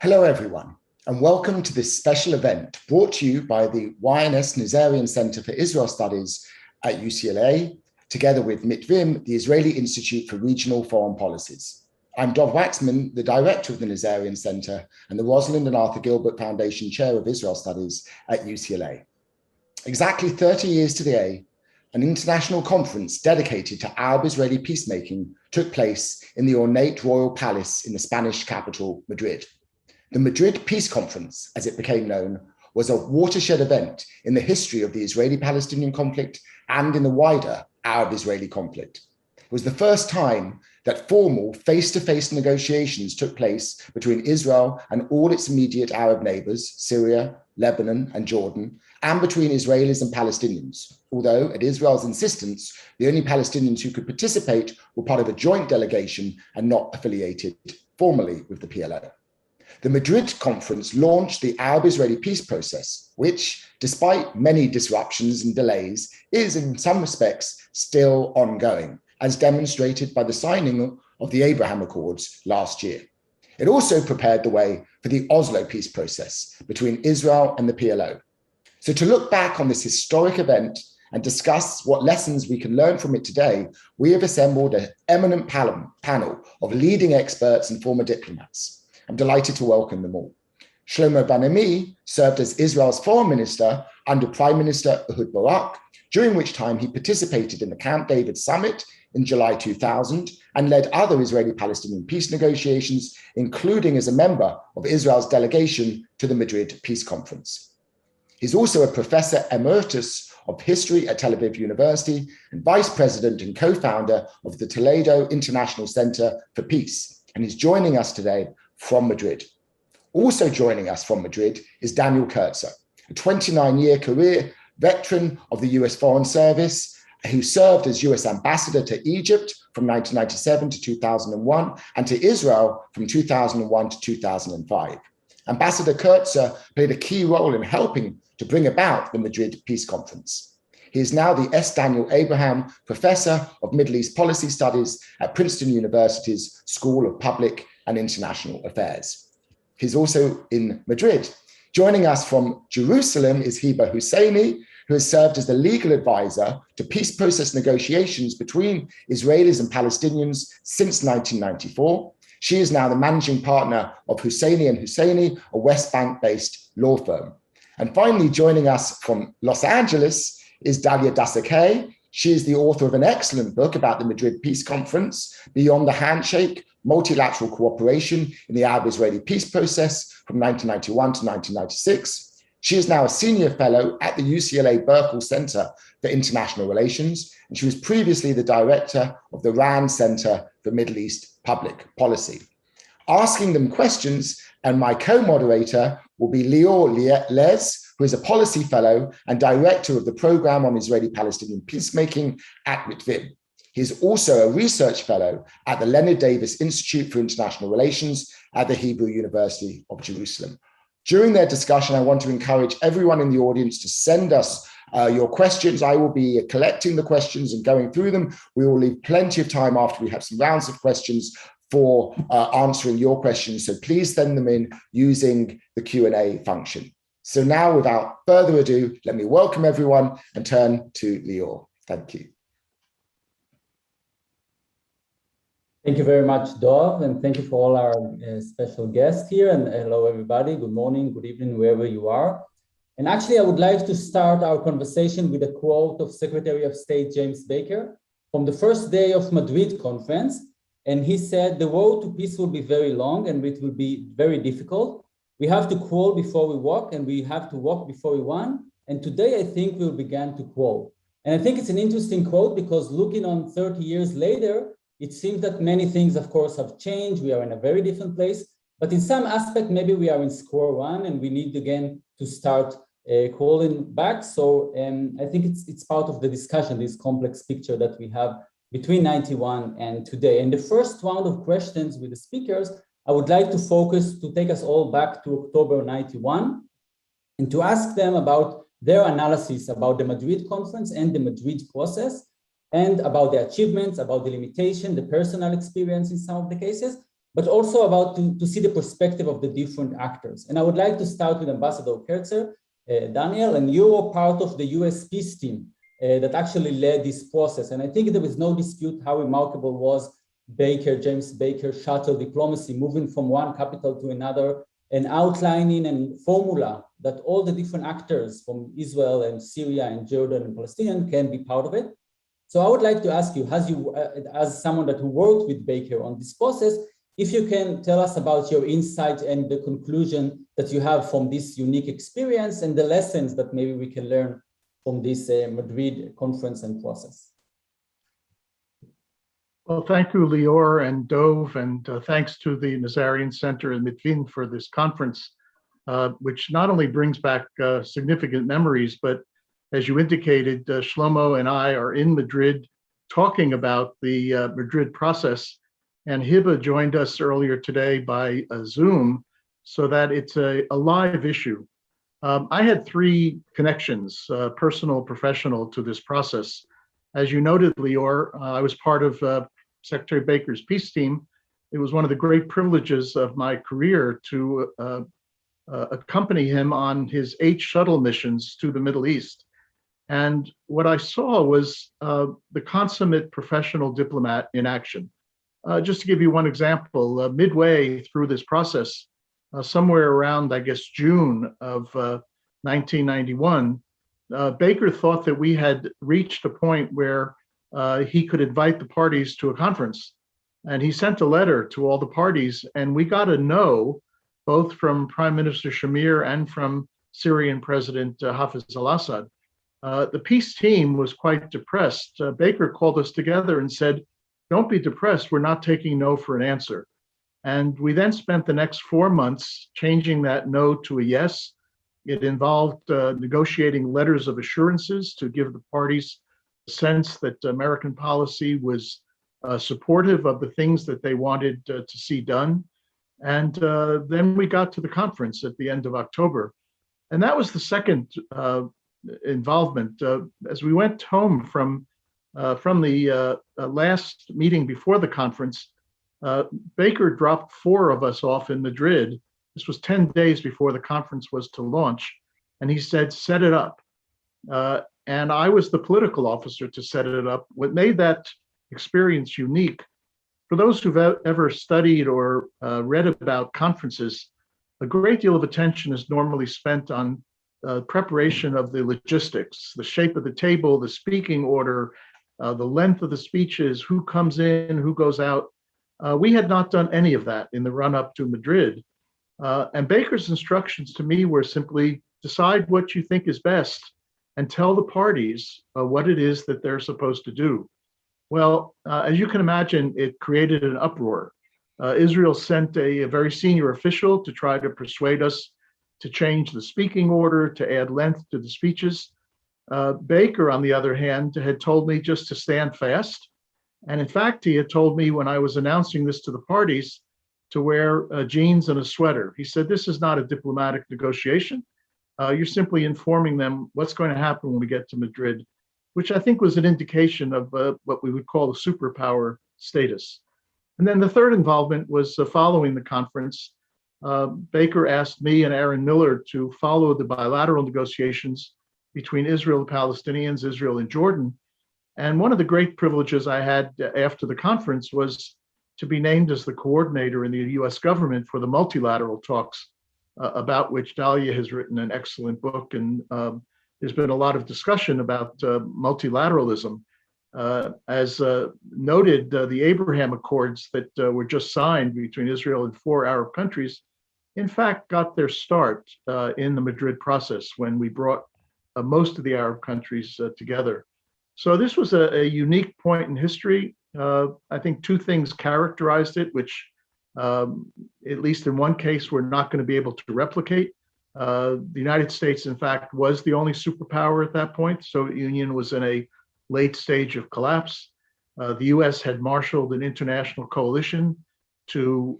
Hello everyone, and welcome to this special event brought to you by the YNS Nazarian Center for Israel Studies at UCLA, together with MITVIM, the Israeli Institute for Regional Foreign Policies. I'm Dov Waxman, the director of the Nazarian Center and the Rosalind and Arthur Gilbert Foundation Chair of Israel Studies at UCLA. Exactly 30 years to the day, an international conference dedicated to Arab-Israeli peacemaking took place in the ornate royal palace in the Spanish capital, Madrid. The Madrid Peace Conference, as it became known, was a watershed event in the history of the Israeli-Palestinian conflict and in the wider Arab-Israeli conflict. It was the first time that formal face-to-face negotiations took place between Israel and all its immediate Arab neighbors, Syria, Lebanon, and Jordan, and between Israelis and Palestinians. Although, at Israel's insistence, the only Palestinians who could participate were part of a joint delegation and not affiliated formally with the PLO. The Madrid conference launched the Arab-Israeli peace process, which, despite many disruptions and delays, is in some respects still ongoing, as demonstrated by the signing of the Abraham Accords last year. It also prepared the way for the Oslo peace process between Israel and the PLO. So to look back on this historic event and discuss what lessons we can learn from it today, we have assembled an eminent panel of leading experts and former diplomats. I'm delighted to welcome them all. Shlomo Ben-Ami served as Israel's foreign minister under Prime Minister Ehud Barak, during which time he participated in the Camp David summit in July 2000 and led other Israeli-Palestinian peace negotiations, including as a member of Israel's delegation to the Madrid Peace Conference. He's also a professor emeritus of history at Tel Aviv University and vice president and co-founder of the Toledo International Center for Peace. And he's joining us today from Madrid. Also joining us from Madrid is Daniel Kurtzer, a 29-year career veteran of the US Foreign Service, who served as US ambassador to Egypt from 1997 to 2001 and to Israel from 2001 to 2005. Ambassador Kurtzer played a key role in helping to bring about the Madrid Peace Conference. He is now the S. Daniel Abraham Professor of Middle East Policy Studies at Princeton University's School of Public and International Affairs. He's also in Madrid. Joining us from Jerusalem is Hiba Husseini, who has served as the legal advisor to peace process negotiations between Israelis and Palestinians since 1994. She is now the managing partner of Husseini & Husseini, a West Bank-based law firm. And finally, joining us from Los Angeles is Dalia Dasakay. She is the author of an excellent book about the Madrid Peace Conference, Beyond the Handshake, Multilateral Cooperation in the Arab-Israeli Peace Process from 1991 to 1996. She is now a senior fellow at the UCLA Berkel Center for International Relations, and she was previously the director of the RAND Center for Middle East Public Policy. Asking them questions, and my co-moderator will be Lior Les, who is a policy fellow and director of the program on Israeli-Palestinian peacemaking at MITVIM. He is also a research fellow at the Leonard Davis Institute for International Relations at the Hebrew University of Jerusalem. During their discussion, I want to encourage everyone in the audience to send us your questions. I will be collecting the questions and going through them. We will leave plenty of time after we have some rounds of questions for answering your questions. So please send them in using the Q&A function. So now, without further ado, let me welcome everyone and turn to Lior. Thank you. Thank you very much, Dov, and thank you for all our special guests here. And hello, everybody. Good morning, good evening, wherever you are. And actually, I would like to start our conversation with a quote of Secretary of State James Baker from the first day of Madrid conference. And he said, the road to peace will be very long and it will be very difficult. We have to crawl before we walk, and we have to walk before we run. And today, I think we'll begin to crawl. And I think it's an interesting quote because looking on 30 years later, it seems that many things, of course, have changed. We are in a very different place, but in some aspect, maybe we are in square one and we need again to start crawling back. So I think it's part of the discussion, this complex picture that we have between 91 and today. And the first round of questions with the speakers, I would like to focus to take us all back to October 91 and to ask them about their analysis about the Madrid conference and the Madrid process, and about the achievements, about the limitation, the personal experience in some of the cases, but also about to see the perspective of the different actors. And I would like to start with Ambassador Kerzer, Daniel, and you were part of the US peace team that actually led this process. And I think there is no dispute how remarkable was James Baker's shuttle diplomacy, moving from one capital to another and outlining a formula that all the different actors from Israel and Syria and Jordan and Palestinian can be part of it. So I would like to ask you, as someone who worked with Baker on this process, if you can tell us about your insight and the conclusion that you have from this unique experience and the lessons that maybe we can learn from this Madrid conference and process. Well, thank you, Lior and Dov, and thanks to the Nazarian Center in Mitvin for this conference, which not only brings back significant memories, but as you indicated, Shlomo and I are in Madrid talking about the Madrid process, and Hiba joined us earlier today by Zoom, so that it's a live issue. I had three connections, personal, professional, to this process. As you noted, Lior, I was part of Secretary Baker's peace team. It was one of the great privileges of my career to accompany him on his 8 shuttle missions to the Middle East. And what I saw was the consummate professional diplomat in action. Just to give you one example, midway through this process, somewhere around, I guess, June of 1991, Baker thought that we had reached a point where he could invite the parties to a conference. And he sent a letter to all the parties, and we got a no, both from Prime Minister Shamir and from Syrian President Hafez al-Assad. The peace team was quite depressed. Baker called us together and said, "Don't be depressed, we're not taking no for an answer." And we then spent the next 4 months changing that no to a yes. It involved negotiating letters of assurances to give the parties a sense that American policy was supportive of the things that they wanted to see done. And then we got to the conference at the end of October. And that was the second involvement. As we went home from the last meeting before the conference, Baker dropped 4 of us off in Madrid. This was 10 days before the conference was to launch. And he said, "Set it up." And I was the political officer to set it up. What made that experience unique, for those who've ever studied or read about conferences, a great deal of attention is normally spent on preparation of the logistics, the shape of the table, the speaking order, the length of the speeches, who comes in, who goes out. We had not done any of that in the run-up to Madrid. And Baker's instructions to me were simply decide what you think is best and tell the parties what it is that they're supposed to do. Well, as you can imagine, it created an uproar. Israel sent a very senior official to try to persuade us to change the speaking order, to add length to the speeches. Baker, on the other hand, had told me just to stand fast. And in fact, he had told me when I was announcing this to the parties to wear jeans and a sweater. He said, "This is not a diplomatic negotiation. You're simply informing them what's going to happen when we get to Madrid," which I think was an indication of what we would call a superpower status. And then the third involvement was following the conference. Baker asked me and Aaron Miller to follow the bilateral negotiations between Israel and Palestinians, Israel and Jordan. And one of the great privileges I had after the conference was to be named as the coordinator in the US government for the multilateral talks, about which Dalia has written an excellent book. And there's been a lot of discussion about multilateralism. As noted, the Abraham Accords that were just signed between Israel and 4 Arab countries, in fact, got their start in the Madrid process when we brought most of the Arab countries together. So this was a unique point in history. I think 2 things characterized it, which at least in one case, we're not going to be able to replicate. The United States, in fact, was the only superpower at that point. The Soviet Union was in a late stage of collapse. The US had marshaled an international coalition to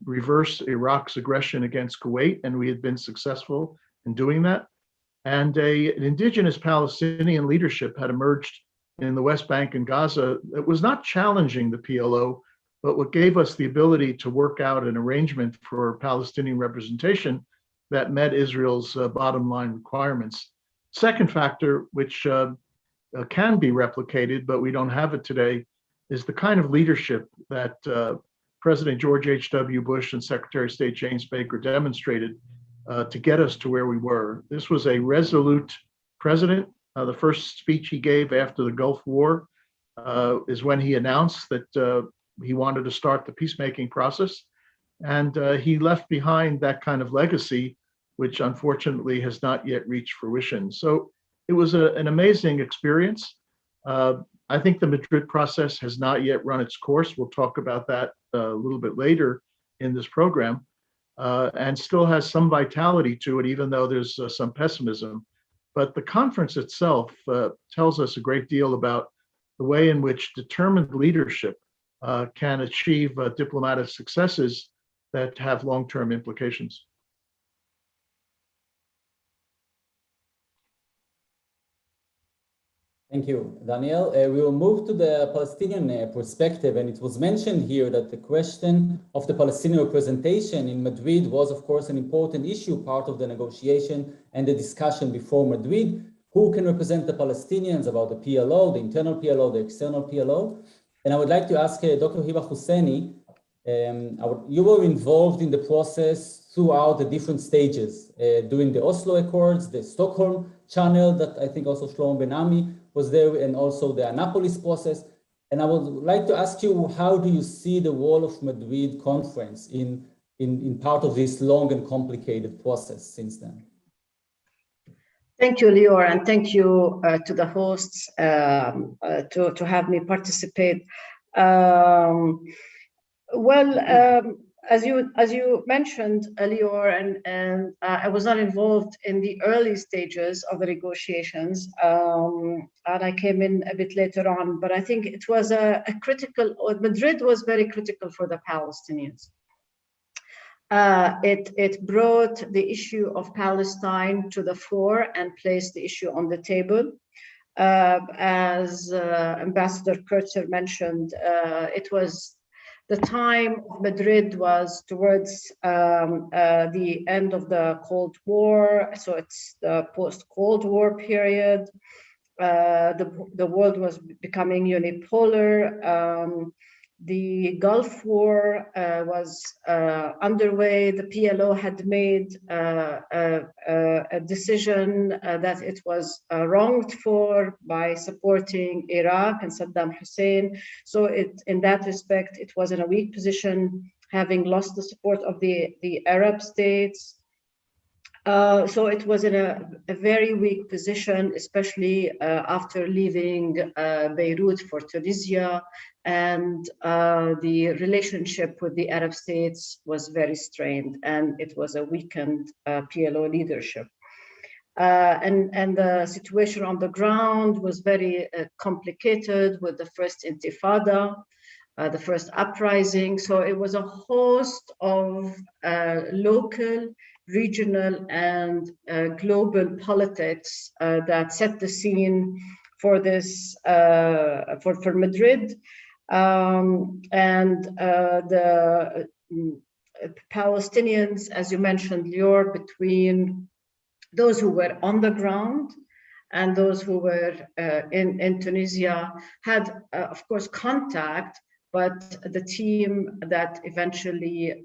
reverse Iraq's aggression against Kuwait, and we had been successful in doing that. And an indigenous Palestinian leadership had emerged in the West Bank and Gaza that was not challenging the PLO, but what gave us the ability to work out an arrangement for Palestinian representation that met Israel's bottom line requirements. Second factor, which can be replicated, but we don't have it today, is the kind of leadership that President George H.W. Bush and Secretary of State James Baker demonstrated to get us to where we were. This was a resolute president. The first speech he gave after the Gulf War is when he announced that he wanted to start the peacemaking process. And he left behind that kind of legacy, which unfortunately has not yet reached fruition. So it was an amazing experience. I think the Madrid process has not yet run its course. We'll talk about that a little bit later in this program, and still has some vitality to it, even though there's some pessimism. But the conference itself tells us a great deal about the way in which determined leadership can achieve diplomatic successes that have long-term implications. Thank you, Daniel. We will move to the Palestinian perspective, and it was mentioned here that the question of the Palestinian representation in Madrid was, of course, an important issue, part of the negotiation and the discussion before Madrid. Who can represent the Palestinians about the PLO, the internal PLO, the external PLO? And I would like to ask Dr. Hiba Husseini, you were involved in the process throughout the different stages, during the Oslo Accords, the Stockholm Channel that I think also Shlomo Ben-Ami was there, and also the Annapolis process. And I would like to ask you, how do you see the role of Madrid conference in part of this long and complicated process since then? Thank you, Lior, and thank you to the hosts to have me participate. As you mentioned, Lior, and I was not involved in the early stages of the negotiations, and I came in a bit later on. But I think it was Madrid was very critical for the Palestinians. It brought the issue of Palestine to the fore and placed the issue on the table. As Ambassador Kurtzer mentioned, it was the time of Madrid was towards the end of the Cold War, so it's the post-Cold War period. The world was becoming unipolar. The Gulf War was underway. The PLO had made a decision that it was wronged for by supporting Iraq and Saddam Hussein. So in that respect, it was in a weak position, having lost the support of the Arab states. So it was in a very weak position, especially after leaving Beirut for Tunisia, and the relationship with the Arab states was very strained, and it was a weakened PLO leadership. And the situation on the ground was very complicated with the first Intifada, the first uprising. So it was a host of local, regional, and global politics that set the scene for this, for Madrid. And the Palestinians, as you mentioned, Lior, between those who were on the ground and those who were in Tunisia, had, of course, contact, but the team that eventually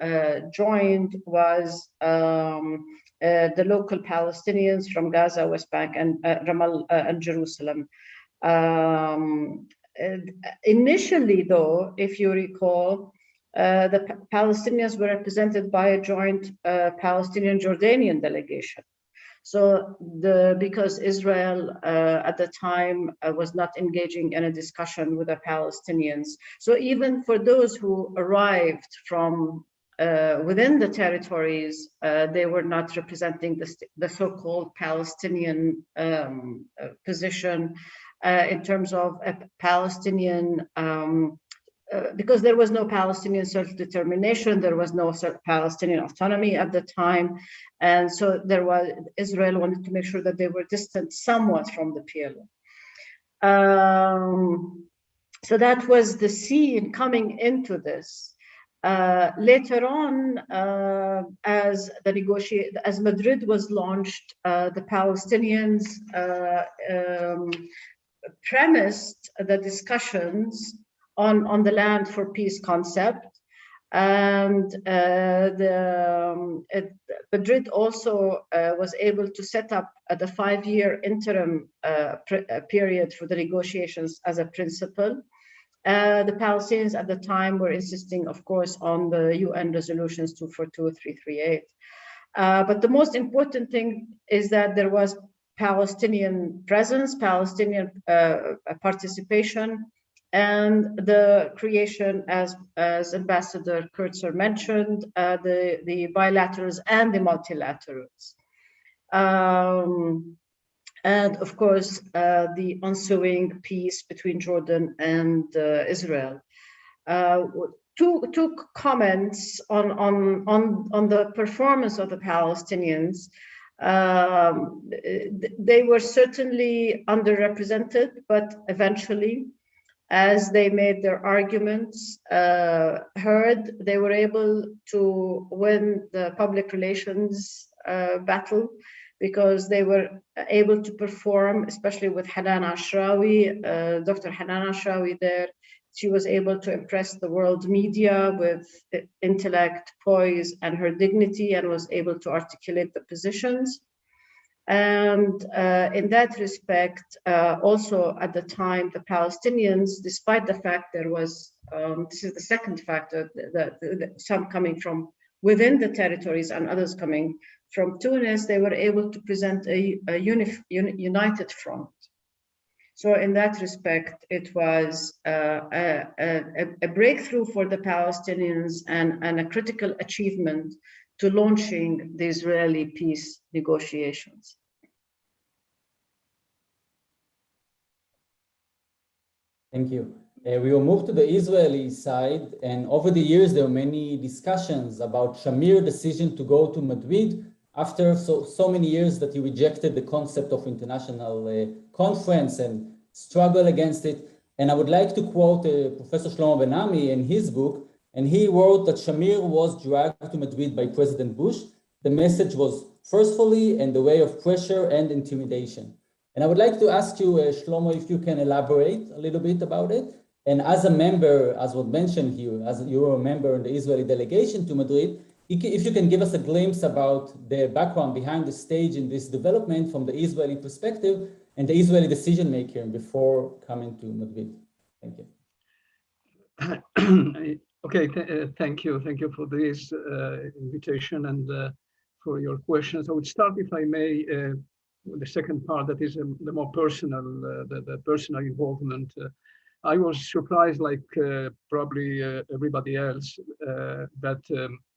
joined was the local Palestinians from Gaza, West Bank, and Ramallah and Jerusalem. Initially, though, if you recall, the Palestinians were represented by a joint Palestinian-Jordanian delegation. So because Israel at the time was not engaging in a discussion with the Palestinians. So even for those who arrived from within the territories, they were not representing the so-called Palestinian position in terms of a Palestinian, because there was no Palestinian self-determination, there was no Palestinian autonomy at the time. And so Israel wanted to make sure that they were distant somewhat from the PLO. So that was the scene coming into this. Later on, as Madrid was launched, the Palestinians premised the discussions on the land for peace concept. And Madrid also was able to set up the 5-year interim period for the negotiations as a principle. The Palestinians at the time were insisting, of course, on the UN resolutions 242, 338. But the most important thing is that there was Palestinian presence, Palestinian participation, and the creation, as Ambassador Kurtzer mentioned, the bilaterals and the multilaterals. And of course, the ensuing peace between Jordan and Israel. Two comments on the performance of the Palestinians. They were certainly underrepresented, but eventually, as they made their arguments heard, they were able to win the public relations battle, because they were able to perform, especially with Hanan Ashrawi, Dr. Hanan Ashrawi there. She was able to impress the world media with intellect, poise, and her dignity, and was able to articulate the positions. And in that respect, also at the time, the Palestinians, despite the fact there was, this is the second factor, that some coming from within the territories and others coming from Tunis, they were able to present a united front. So in that respect, it was a breakthrough for the Palestinians and a critical achievement to launching the Israeli peace negotiations. Thank you. We will move to the Israeli side, and over the years there were many discussions about Shamir's decision to go to Madrid after so many years that he rejected the concept of international conference and struggle against it. And I would like to quote Professor Shlomo Ben-Ami in his book, and he wrote that Shamir was dragged to Madrid by President Bush. The message was forcefully and the way of pressure and intimidation. And I would like to ask you, Shlomo, if you can elaborate a little bit about it. And as a member, as was mentioned here, as you're a member in the Israeli delegation to Madrid, if you can give us a glimpse about the background behind the stage in this development from the Israeli perspective and the Israeli decision maker before coming to Madrid. Thank you. Okay, thank you. Thank you for this invitation and for your questions. I would start, if I may, with the second part, that is the more personal, the personal involvement. I was surprised, like probably everybody else, that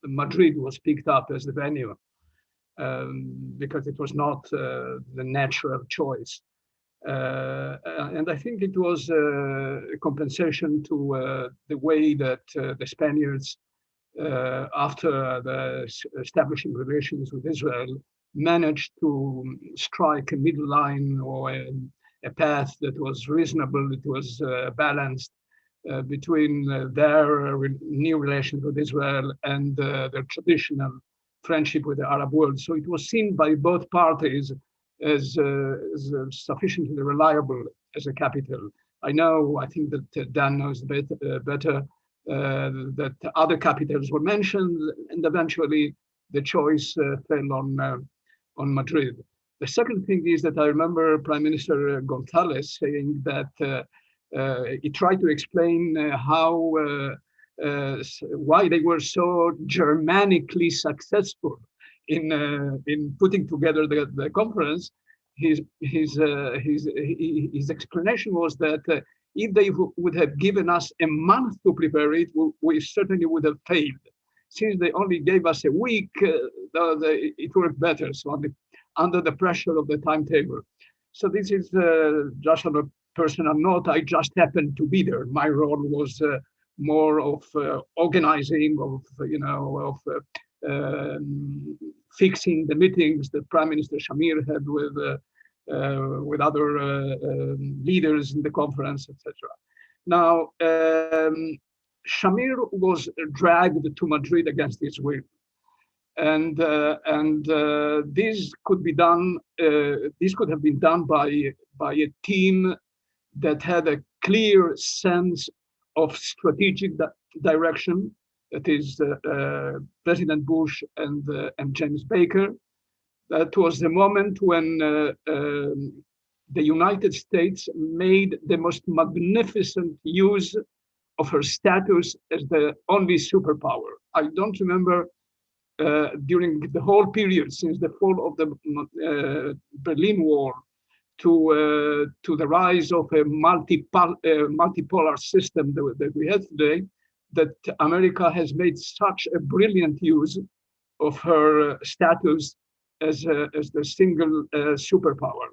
Madrid was picked up as the venue because it was not the natural choice. And I think it was a compensation to the way that the Spaniards, after the establishing relations with Israel, managed to strike a middle line or a path that was reasonable, it was balanced between their new relations with Israel and their traditional friendship with the Arab world. So it was seen by both parties as sufficiently reliable as a capital. I think that Dan knows better that other capitals were mentioned, and eventually the choice fell on Madrid. The second thing is that I remember Prime Minister González saying that he tried to explain why they were so Germanically successful in putting together the conference. His explanation was that if they would have given us a month to prepare it, we certainly would have failed. Since they only gave us a week, it worked better. So under the pressure of the timetable. So this is just on a personal note. I just happened to be there. My role was more of organizing, of fixing the meetings that Prime Minister Shamir had with other leaders in the conference, etc. Now, Shamir was dragged to Madrid against his will. And this could be done. This could have been done by a team that had a clear sense of strategic direction. That is President Bush and James Baker. That was the moment when the United States made the most magnificent use of her status as the only superpower. I don't remember during the whole period since the fall of the Berlin Wall to the rise of a multipolar system that we have today, that America has made such a brilliant use of her status as the single superpower.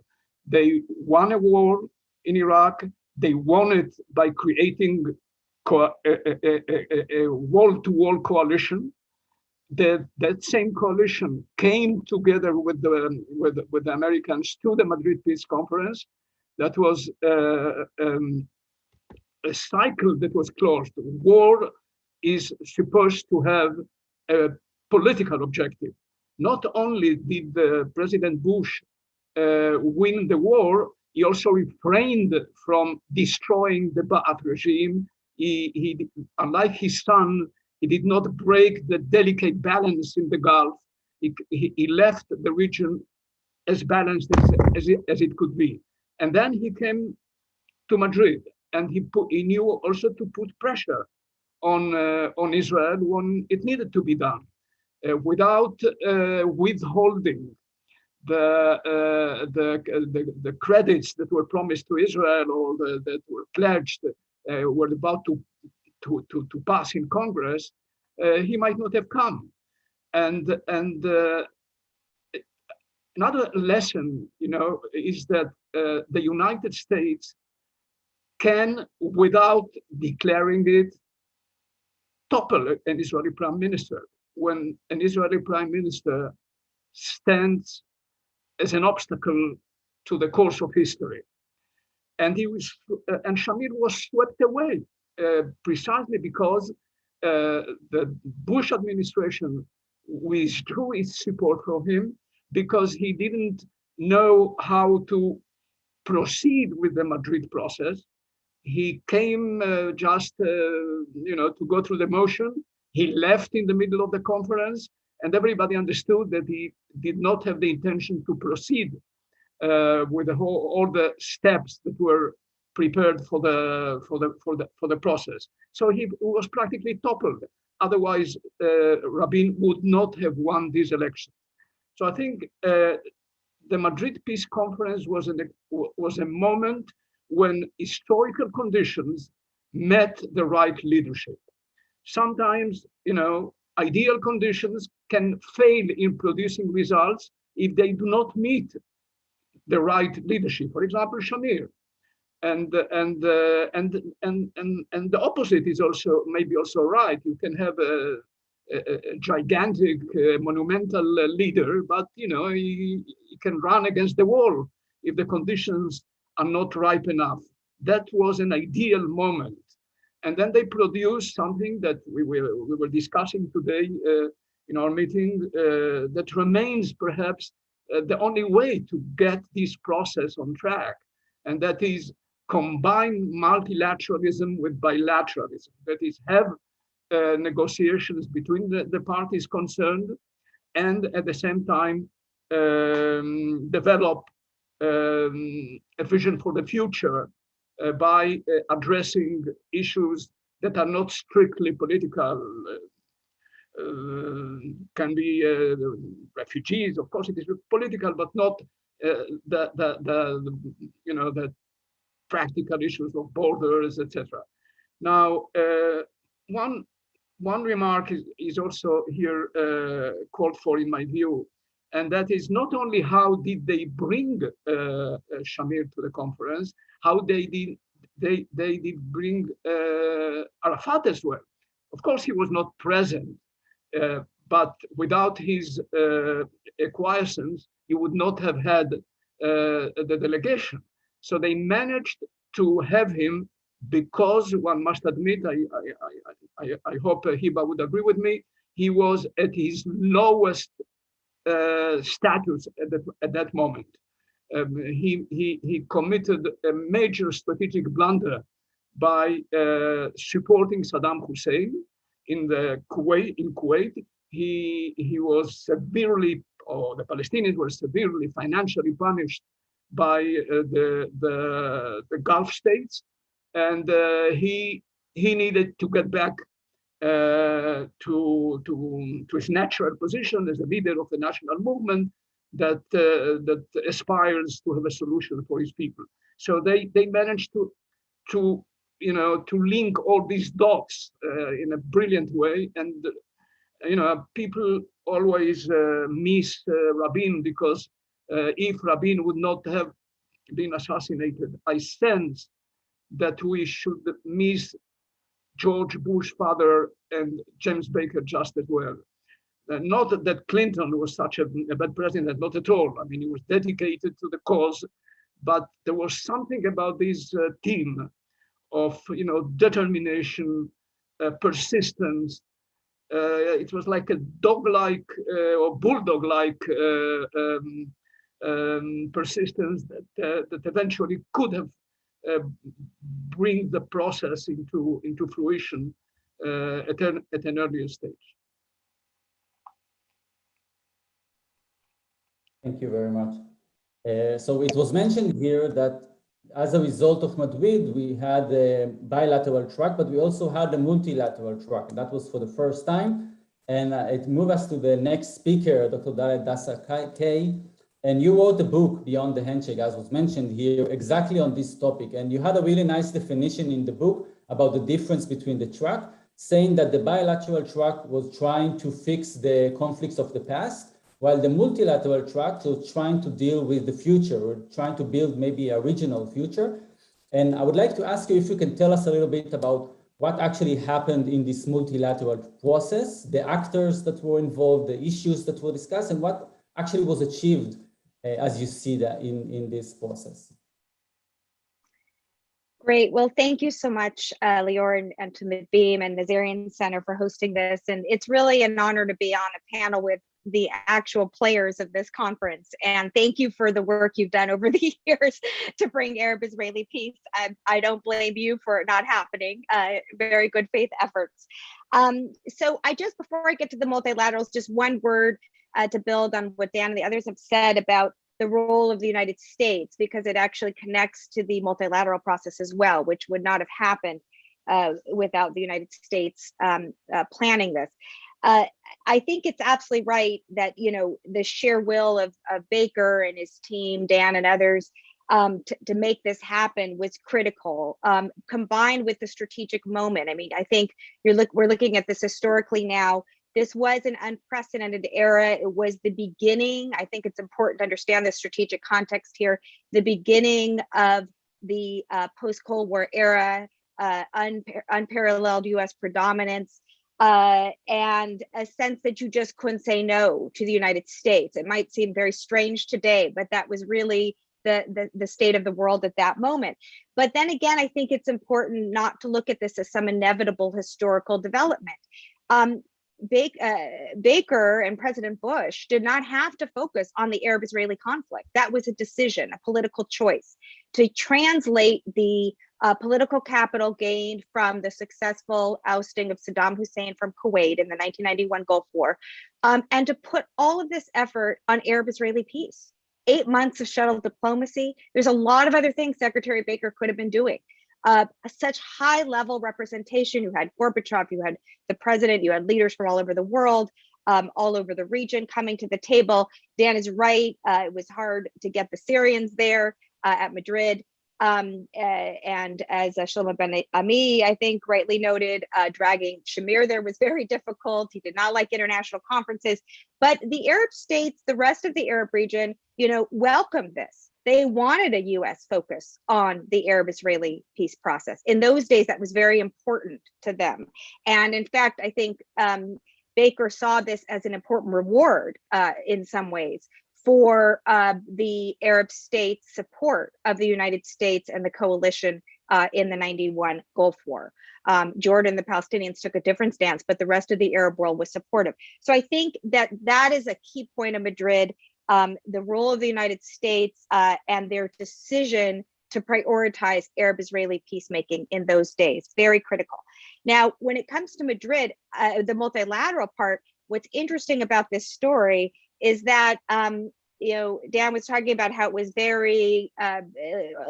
They won a war in Iraq. They won it by creating a wall-to-wall coalition. That same coalition came together with the Americans to the Madrid Peace Conference. That was a cycle that was closed. War is supposed to have a political objective. Not only did President Bush win the war, he also refrained from destroying the Ba'ath regime. He, unlike his son, he did not break the delicate balance in the Gulf. He left the region as balanced as it could be. And then he came to Madrid, and he knew also to put pressure on Israel when it needed to be done, without withholding the credits that were promised to Israel or that were pledged, were about to pass in Congress. He might not have come. And another lesson, is that the United States can, without declaring it, topple an Israeli prime minister when an Israeli prime minister stands as an obstacle to the course of history. And Shamir was swept away precisely because the Bush administration withdrew its support from him because he didn't know how to proceed with the Madrid process. He came just, to go through the motion. He left in the middle of the conference, and everybody understood that he did not have the intention to proceed with all the steps that were prepared for the process. So he was practically toppled. Otherwise, Rabin would not have won this election. So I think the Madrid Peace Conference was a moment when historical conditions met the right leadership. Sometimes, ideal conditions can fail in producing results if they do not meet the right leadership. For example, Shamir, and the opposite is also maybe also right. You can have a gigantic, monumental leader, but he can run against the wall if the conditions are not ripe enough. That was an ideal moment. And then they produced something that we were discussing today in our meeting that remains perhaps the only way to get this process on track. And that is combine multilateralism with bilateralism. That is, have negotiations between the parties concerned, and at the same time develop a vision for the future by addressing issues that are not strictly political. Can be refugees, of course it is political, but not the practical issues of borders, etc. Now, one remark is also here called for in my view, and that is not only how did they bring Shamir to the conference, how they did bring Arafat as well. Of course, he was not present, but without his acquiescence, you would not have had the delegation. So they managed to have him because one must admit, I hope Hiba would agree with me, he was at his lowest status at that moment. He committed a major strategic blunder by supporting Saddam Hussein in Kuwait. He was severely, or the Palestinians were severely financially punished by the Gulf states, and he needed to get back to his natural position as the leader of the national movement that aspires to have a solution for his people. So they managed to link all these dots in a brilliant way. And people always miss Rabin, because if Rabin would not have been assassinated, I sense that we should miss George Bush father and James Baker just as well. Not that Clinton was such a bad president, not at all. I mean, he was dedicated to the cause, but there was something about this team of determination, persistence. It was like a dog-like or bulldog-like persistence that eventually could have bring the process into fruition at an earlier stage. Thank you very much. So it was mentioned here that as a result of Madrid, we had a bilateral track, but we also had a multilateral track. That was for the first time. And it moved us to the next speaker, Dr. Dalet Dassa-Kay. And you wrote a book, Beyond the Handshake, as was mentioned here, exactly on this topic. And you had a really nice definition in the book about the difference between the track, saying that the bilateral track was trying to fix the conflicts of the past, while the multilateral track was trying to deal with the future, or trying to build maybe a regional future. And I would like to ask you if you can tell us a little bit about what actually happened in this multilateral process, the actors that were involved, the issues that were discussed, and what actually was achieved as you see that in this process. Great. Well, thank you so much, Lior, and to Midbeam and Nazarian Center for hosting this. And it's really an honor to be on a panel with the actual players of this conference. And thank you for the work you've done over the years to bring Arab-Israeli peace. I don't blame you for it not happening. Very good faith efforts. So before I get to the multilaterals, just one word to build on what Dan and the others have said about the role of the United States, because it actually connects to the multilateral process as well, which would not have happened without the United States planning this. I think it's absolutely right that, the sheer will of Baker and his team, Dan and others, to make this happen was critical, combined with the strategic moment. I mean, I think we're looking at this historically now. This was an unprecedented era. It was the beginning. I think it's important to understand the strategic context here. The beginning of the post-Cold War era, unparalleled US predominance, and a sense that you just couldn't say no to the United States. It might seem very strange today, but that was really the state of the world at that moment. But then again, I think it's important not to look at this as some inevitable historical development. Baker and President Bush did not have to focus on the Arab-Israeli conflict. That was a decision, a political choice to translate the political capital gained from the successful ousting of Saddam Hussein from Kuwait in the 1991 Gulf War, and to put all of this effort on Arab-Israeli peace. 8 months of shuttle diplomacy. There's a lot of other things Secretary Baker could have been doing. Such high-level representation. You had Gorbachev, you had the president, you had leaders from all over the world, all over the region coming to the table. Dan is right. It was hard to get the Syrians there at Madrid. And as Shlomo Ben Ami, I think, rightly noted, dragging Shamir there was very difficult. He did not like international conferences. But the Arab states, the rest of the Arab region, welcomed this. They wanted a US focus on the Arab-Israeli peace process. In those days, that was very important to them. And in fact, I think Baker saw this as an important reward in some ways for the Arab states' support of the United States and the coalition in the 91 Gulf War. Jordan, the Palestinians took a different stance, but the rest of the Arab world was supportive. So I think that that is a key point of Madrid, the role of the United States and their decision to prioritize Arab-Israeli peacemaking in those days, very critical. Now, when it comes to Madrid, the multilateral part, what's interesting about this story is that, Dan was talking about how it was very,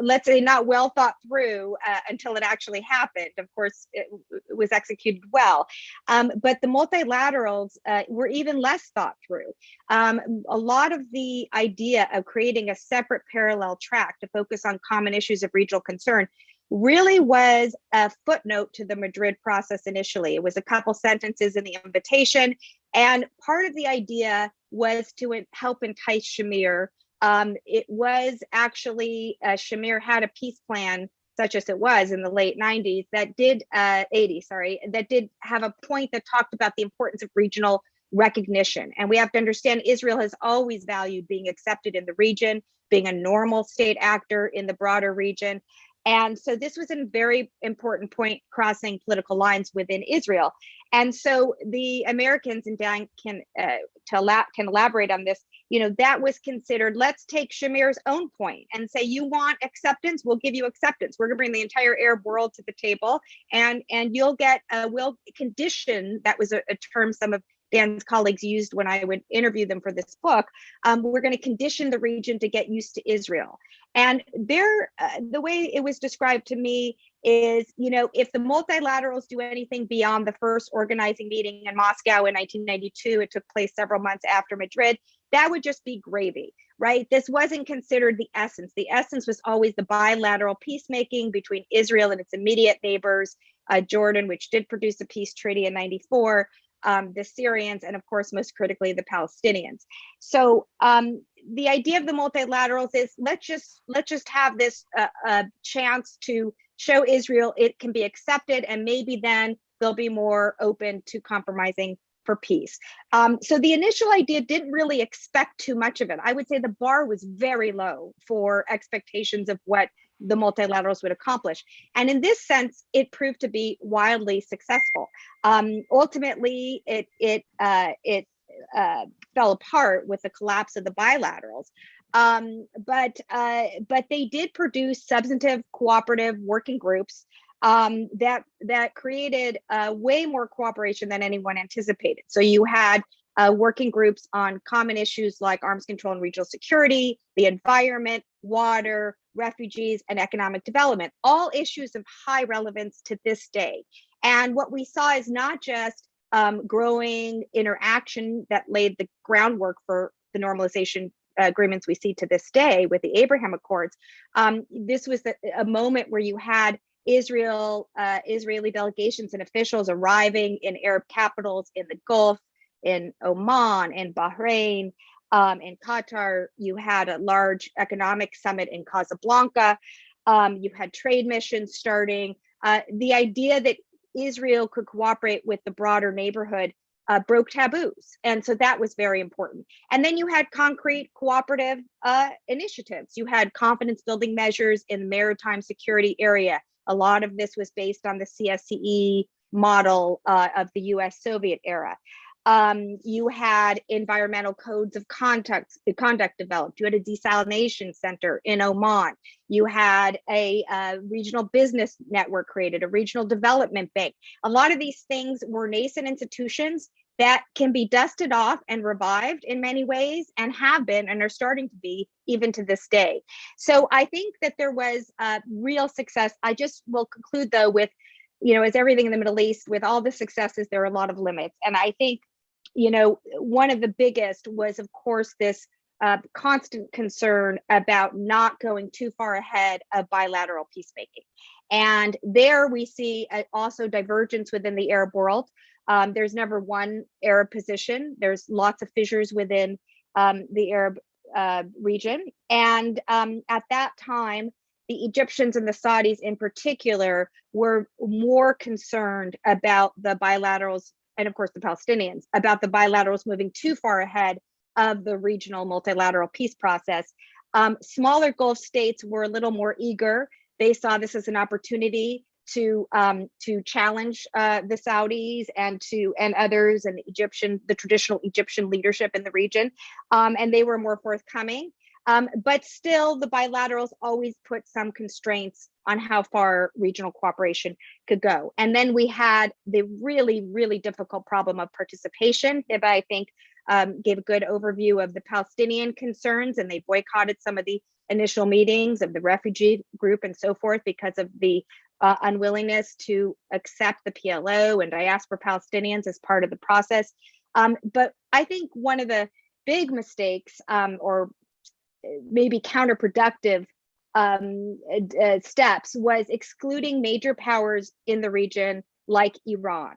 let's say, not well thought through until it actually happened. Of course, it was executed well, but the multilaterals were even less thought through. A lot of the idea of creating a separate parallel track to focus on common issues of regional concern really was a footnote to the Madrid process initially. It was a couple sentences in the invitation, and part of the idea was to help entice Shamir. It was actually, Shamir had a peace plan, such as it was in the late 90s, that did, 80s, sorry, that did have a point that talked about the importance of regional recognition. And we have to understand Israel has always valued being accepted in the region, being a normal state actor in the broader region. And so this was a very important point crossing political lines within Israel. And so the Americans, and Dan can elaborate on this, that was considered, let's take Shamir's own point and say, you want acceptance, we'll give you acceptance. We're gonna bring the entire Arab world to the table, and you'll get, we'll condition, that was a term some of Dan's colleagues used when I would interview them for this book. We're going to condition the region to get used to Israel. And the way it was described to me is, if the multilaterals do anything beyond the first organizing meeting in Moscow in 1992, it took place several months after Madrid, that would just be gravy, right? This wasn't considered the essence. The essence was always the bilateral peacemaking between Israel and its immediate neighbors, Jordan, which did produce a peace treaty in 94, the Syrians, and of course, most critically, the Palestinians. So the idea of the multilaterals is let's just have this chance to show Israel it can be accepted, and maybe then they'll be more open to compromising for peace. So the initial idea didn't really expect too much of it. I would say the bar was very low for expectations of what the multilaterals would accomplish. And in this sense, it proved to be wildly successful. Ultimately, it fell apart with the collapse of the bilaterals. But they did produce substantive cooperative working groups that created way more cooperation than anyone anticipated. So you had working groups on common issues like arms control and regional security, the environment, water, refugees, and economic development, all issues of high relevance to this day. And what we saw is not just growing interaction that laid the groundwork for the normalization agreements we see to this day with the Abraham Accords. This was a moment where you had Israeli delegations and officials arriving in Arab capitals in the Gulf, in Oman, in Bahrain, in Qatar. You had a large economic summit in Casablanca. You had trade missions starting. The idea that Israel could cooperate with the broader neighborhood broke taboos. And so that was very important. And then you had concrete cooperative initiatives. You had confidence building measures in the maritime security area. A lot of this was based on the CSCE model of the US Soviet era. You had environmental codes of conduct developed. You had a desalination center in Oman. You had a regional business network created, a regional development bank. A lot of these things were nascent institutions that can be dusted off and revived in many ways, and have been and are starting to be even to this day. So I think that there was real success. I just will conclude though with, as everything in the Middle East, with all the successes, there are a lot of limits. And I think, one of the biggest was, of course, this constant concern about not going too far ahead of bilateral peacemaking. And there we see also divergence within the Arab world. There's never one Arab position. There's lots of fissures within the Arab region. And at that time, the Egyptians and the Saudis in particular were more concerned about the bilaterals, and of course the Palestinians, about the bilaterals moving too far ahead of the regional multilateral peace process. Smaller Gulf states were a little more eager. They saw this as an opportunity to challenge the Saudis and others and the traditional Egyptian leadership in the region, and they were more forthcoming. But still, the bilaterals always put some constraints on how far regional cooperation could go. And then we had the really, really difficult problem of participation. Hiba, I think, gave a good overview of the Palestinian concerns, and they boycotted some of the initial meetings of the refugee group and so forth because of the unwillingness to accept the PLO and diaspora Palestinians as part of the process. But I think one of the big mistakes, or maybe counterproductive steps, was excluding major powers in the region like Iran.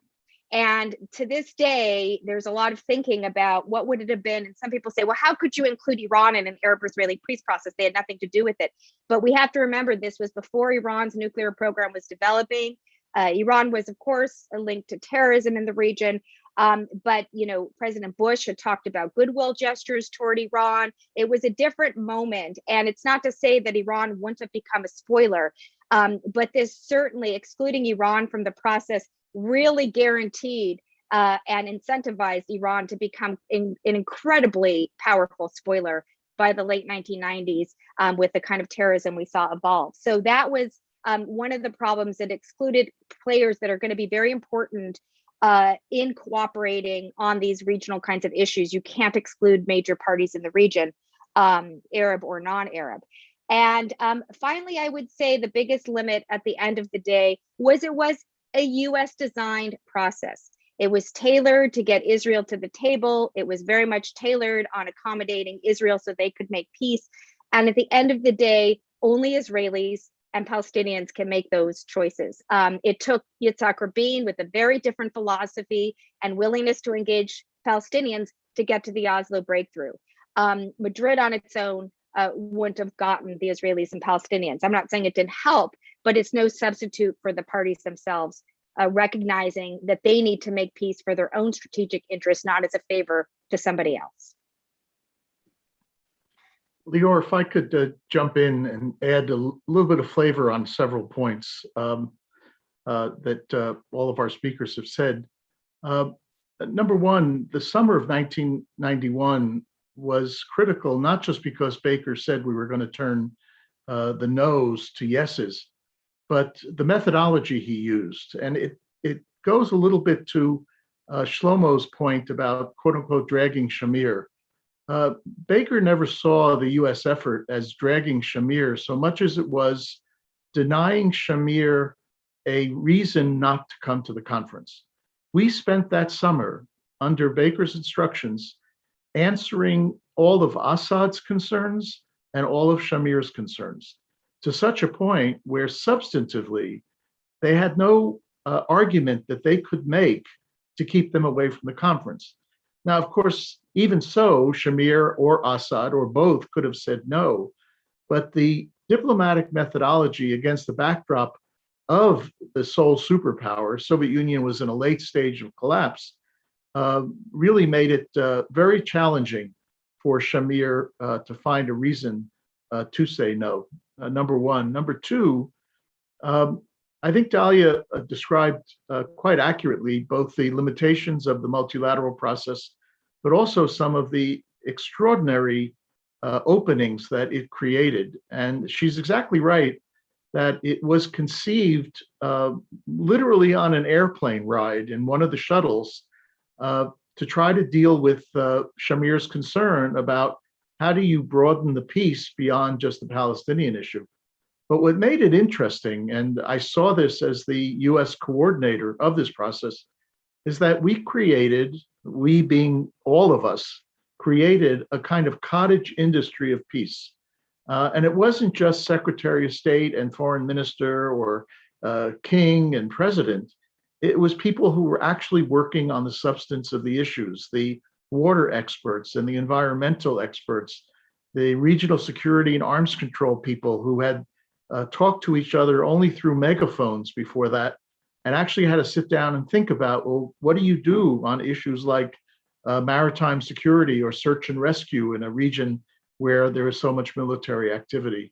And to this day, there's a lot of thinking about what would it have been. And some people say, well, how could you include Iran in an Arab-Israeli peace process? They had nothing to do with it. But we have to remember, this was before Iran's nuclear program was developing. Iran was, of course, linked to terrorism in the region. But, President Bush had talked about goodwill gestures toward Iran. It was a different moment. And it's not to say that Iran wouldn't have become a spoiler, but this certainly, excluding Iran from the process, really guaranteed and incentivized Iran to become an incredibly powerful spoiler by the late 1990s with the kind of terrorism we saw evolve. So that was one of the problems. That excluded players that are going to be very important in cooperating on these regional kinds of issues. You can't exclude major parties in the region, Arab or non-Arab. And finally, I would say the biggest limit at the end of the day was it was a US designed process. It was tailored to get Israel to the table. It was very much tailored on accommodating Israel so they could make peace. And at the end of the day, only Israelis and Palestinians can make those choices. It took Yitzhak Rabin, with a very different philosophy and willingness to engage Palestinians, to get to the Oslo breakthrough. Madrid on its own wouldn't have gotten the Israelis and Palestinians. I'm not saying it didn't help, but it's no substitute for the parties themselves recognizing that they need to make peace for their own strategic interests, not as a favor to somebody else. Lior, if I could jump in and add a little bit of flavor on several points that all of our speakers have said. Number one, the summer of 1991 was critical, not just because Baker said we were going to turn the no's to yeses, but the methodology he used. And it goes a little bit to Shlomo's point about, quote unquote, dragging Shamir. Baker never saw the US effort as dragging Shamir so much as it was denying Shamir a reason not to come to the conference. We spent that summer under Baker's instructions answering all of Assad's concerns and all of Shamir's concerns, to such a point where substantively they had no argument that they could make to keep them away from the conference. Now, of course, even so, Shamir or Assad or both could have said no, but the diplomatic methodology against the backdrop of the sole superpower, Soviet Union was in a late stage of collapse, really made it very challenging for Shamir to find a reason to say no, number one. Number two, I think Dalia described quite accurately both the limitations of the multilateral process, but also some of the extraordinary openings that it created. And she's exactly right that it was conceived literally on an airplane ride in one of the shuttles to try to deal with Shamir's concern about how do you broaden the peace beyond just the Palestinian issue. But what made it interesting, and I saw this as the US coordinator of this process, is that we being all of us, created a kind of cottage industry of peace. And it wasn't just Secretary of State and Foreign Minister or King and President. It was people who were actually working on the substance of the issues, the water experts and the environmental experts, the regional security and arms control people who had talked to each other only through megaphones before that, and actually had to sit down and think about, well, what do you do on issues like maritime security or search and rescue in a region where there is so much military activity?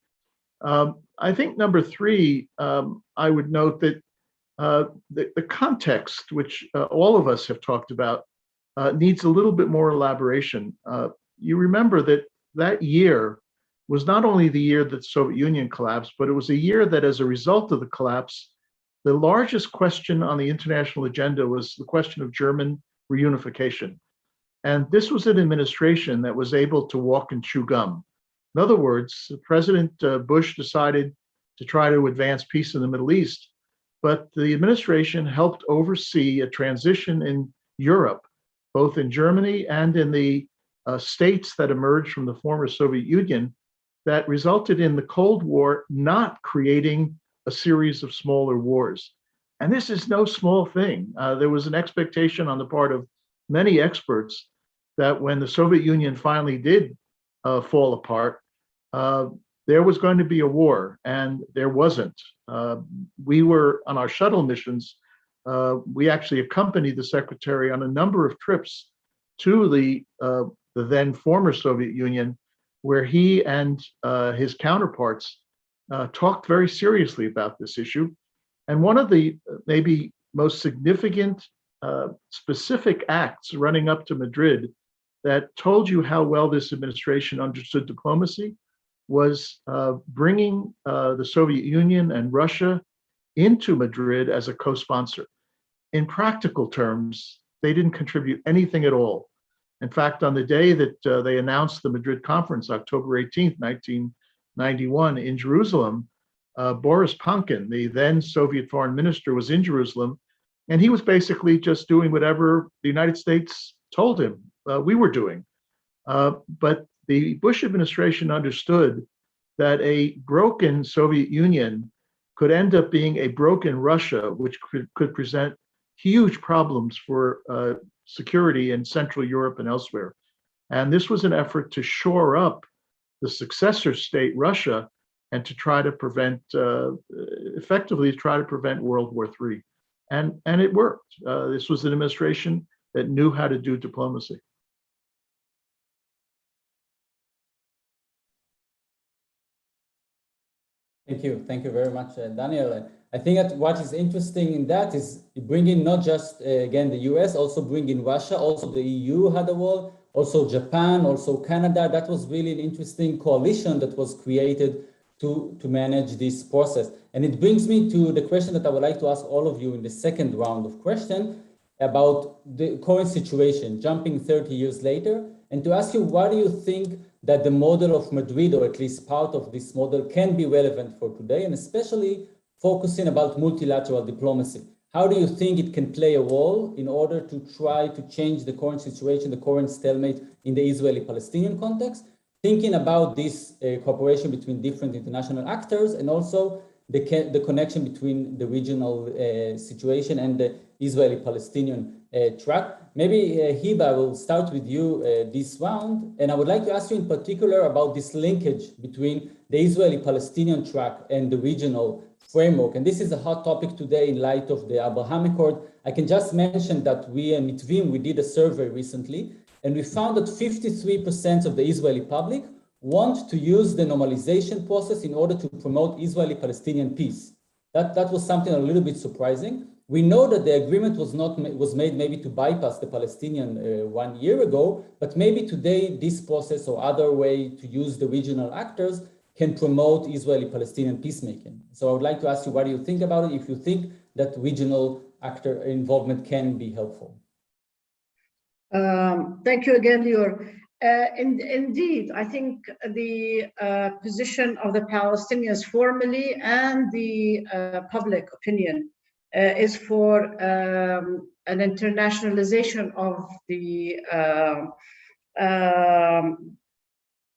I think number three, I would note that the context, which all of us have talked about, needs a little bit more elaboration. You remember that that year was not only the year that the Soviet Union collapsed, but it was a year that, as a result of the collapse, the largest question on the international agenda was the question of German reunification. And this was an administration that was able to walk and chew gum. In other words, President Bush decided to try to advance peace in the Middle East, but the administration helped oversee a transition in Europe, both in Germany and in the states that emerged from the former Soviet Union, that resulted in the Cold War not creating a series of smaller wars. And this is no small thing. There was an expectation on the part of many experts that when the Soviet Union finally did fall apart, there was going to be a war, and there wasn't. We were on our shuttle missions. We actually accompanied the secretary on a number of trips to the then former Soviet Union, where he and his counterparts talked very seriously about this issue. And one of the maybe most significant specific acts running up to Madrid that told you how well this administration understood diplomacy was bringing the Soviet Union and Russia into Madrid as a co-sponsor. In practical terms, they didn't contribute anything at all. In fact, on the day that they announced the Madrid conference, October 18th, 1991, in Jerusalem, Boris Pankin, the then Soviet foreign minister, was in Jerusalem, and he was basically just doing whatever the United States told him we were doing. But the Bush administration understood that a broken Soviet Union could end up being a broken Russia, which could present huge problems for security in Central Europe and elsewhere. And this was an effort to shore up the successor state, Russia, and to try to prevent, effectively try to prevent World War III. And it worked. This was an administration that knew how to do diplomacy. Thank you very much, Daniel. I think that what is interesting in that is bringing not just, again, the US, also bringing Russia, also the EU had a role, also Japan, also Canada. That was really an interesting coalition that was created to manage this process. And it brings me to the question that I would like to ask all of you in the second round of questions about the current situation, jumping 30 years later, and to ask you, what do you think that the model of Madrid, or at least part of this model, can be relevant for today, and especially focusing about multilateral diplomacy? How do you think it can play a role in order to try to change the current situation, the current stalemate in the Israeli-Palestinian context, thinking about this cooperation between different international actors, and also the connection between the regional situation and the Israeli-Palestinian track? Maybe Hiba, I will start with you this round, and I would like to ask you in particular about this linkage between the Israeli-Palestinian track and the regional framework. And this is a hot topic today in light of the Abraham Accord. I can just mention that we and Mitvim, we did a survey recently, and we found that 53% of the Israeli public want to use the normalization process in order to promote Israeli-Palestinian peace. That was something a little bit surprising. We know that the agreement was made maybe to bypass the Palestinian 1 year ago, but maybe today this process or other way to use the regional actors can promote Israeli-Palestinian peacemaking. So I would like to ask you, what do you think about it, if you think that regional actor involvement can be helpful? Thank you again, Lior. Indeed, I think the position of the Palestinians formally and the public opinion is for an internationalization of the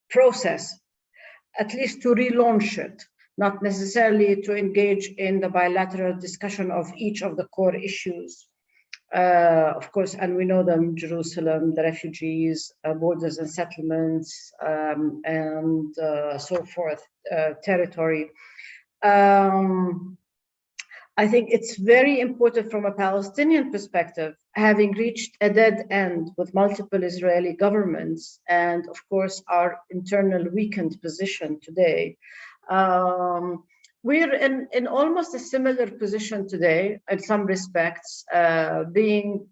process, at least to relaunch it, not necessarily to engage in the bilateral discussion of each of the core issues. Of course, and we know them: Jerusalem, the refugees, borders and settlements, and so forth, territory. I think it's very important from a Palestinian perspective, having reached a dead end with multiple Israeli governments, and of course our internal weakened position today. We're in almost a similar position today in some respects, being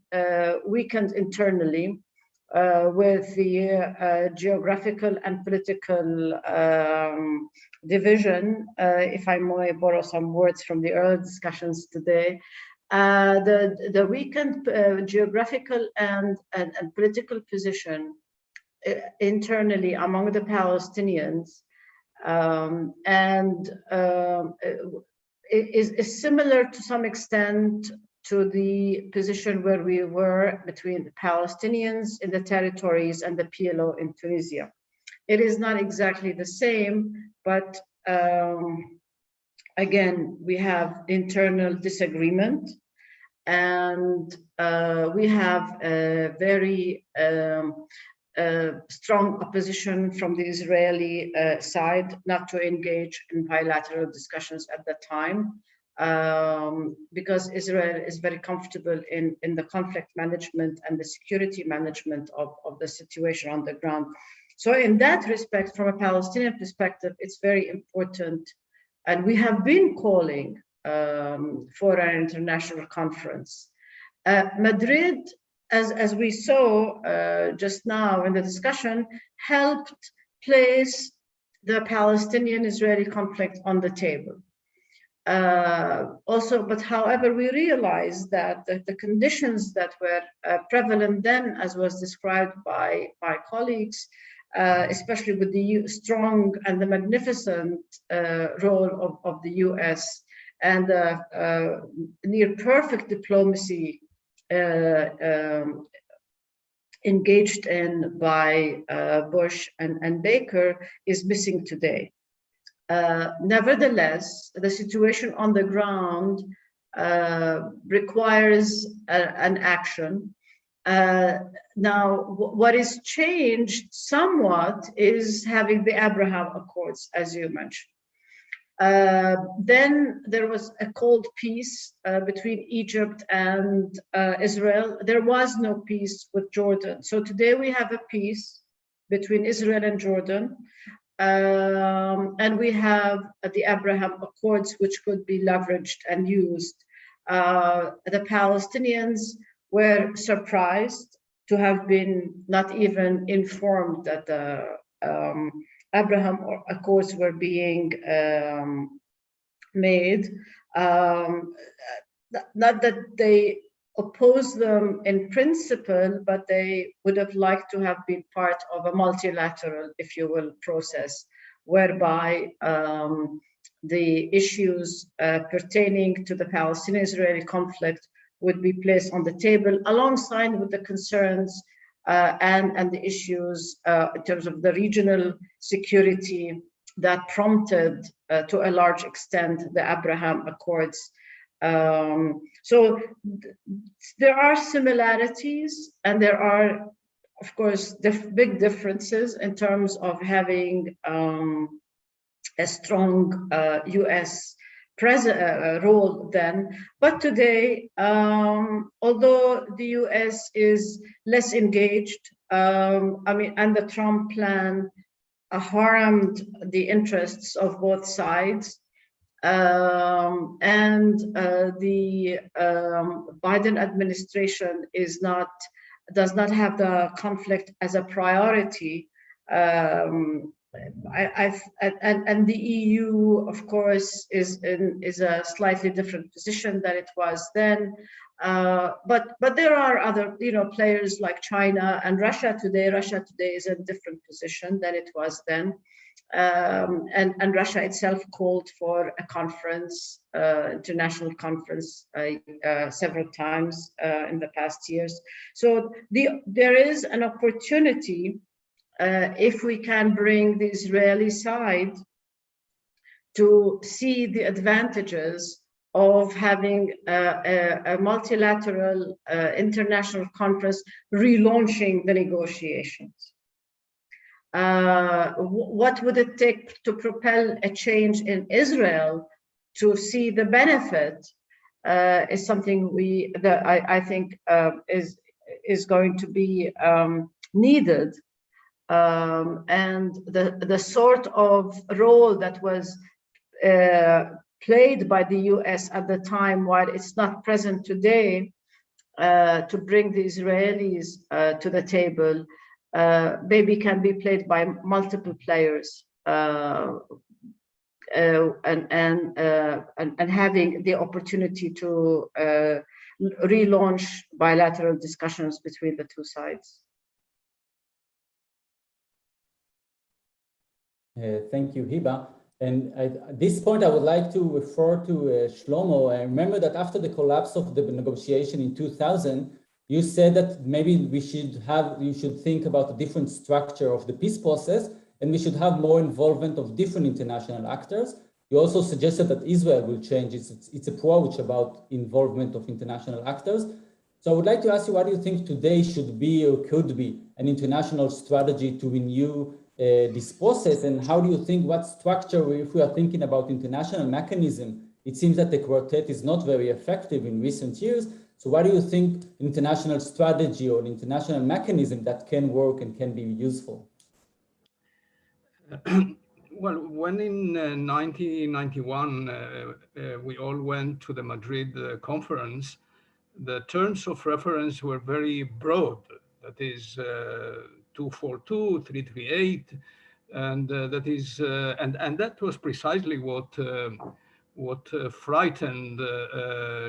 weakened internally with the geographical and political division, if I may borrow some words from the earlier discussions today. The weakened geographical and political position internally among the Palestinians is similar to some extent to the position where we were between the Palestinians in the territories and the PLO in Tunisia. It is not exactly the same, but again, we have internal disagreement, and we have a very strong opposition from the Israeli side not to engage in bilateral discussions at the time, because Israel is very comfortable in the conflict management and the security management of the situation on the ground. So in that respect, from a Palestinian perspective, it's very important. And we have been calling for an international conference. Madrid, as we saw just now in the discussion, helped place the Palestinian-Israeli conflict on the table. But however, we realized that the conditions that were prevalent then, as was described by my colleagues, especially with the strong and the magnificent role of the US and the near perfect diplomacy engaged in by Bush and Baker, is missing today. Nevertheless, the situation on the ground requires an action. Now, what is changed somewhat is having the Abraham Accords, as you mentioned. Then there was a cold peace between Egypt and Israel. There was no peace with Jordan. So today we have a peace between Israel and Jordan. And we have the Abraham Accords, which could be leveraged and used. The Palestinians were surprised to have been not even informed that the Abraham Accords were being made. Not that they oppose them in principle, but they would have liked to have been part of a multilateral, if you will, process, whereby the issues pertaining to the Palestinian-Israeli conflict would be placed on the table alongside with the concerns and the issues in terms of the regional security that prompted to a large extent the Abraham Accords. So there are similarities, and there are, of course, big differences in terms of having a strong US role then. But today, although the US is less engaged, and the Trump plan harmed the interests of both sides, and the Biden administration does not have the conflict as a priority. And the EU, of course, is a slightly different position than it was then. But there are other, players like China and Russia today. Russia today is in a different position than it was then. And Russia itself called for a conference, international conference, several times in the past years. So there is an opportunity, if we can bring the Israeli side to see the advantages of having a multilateral international conference relaunching the negotiations. What would it take to propel a change in Israel to see the benefit is something I think is going to be needed. And the sort of role that was played by the US at the time, while it's not present today, to bring the Israelis to the table, maybe can be played by multiple players, and having the opportunity to relaunch bilateral discussions between the two sides. Thank you, Hiba. And at this point, I would like to refer to Shlomo. I remember that after the collapse of the negotiation in 2000, you said that maybe you should think about a different structure of the peace process, and we should have more involvement of different international actors. You also suggested that Israel will change its approach about involvement of international actors. So I would like to ask you, what do you think today should be or could be an international strategy to renew this process, and how do you think, what structure, if we are thinking about international mechanism, it seems that the quartet is not very effective in recent years. So what do you think international strategy or international mechanism that can work and can be useful? Well, when in 1991 we all went to the Madrid conference, the terms of reference were very broad. That is 242, 338, and that is and that was precisely what frightened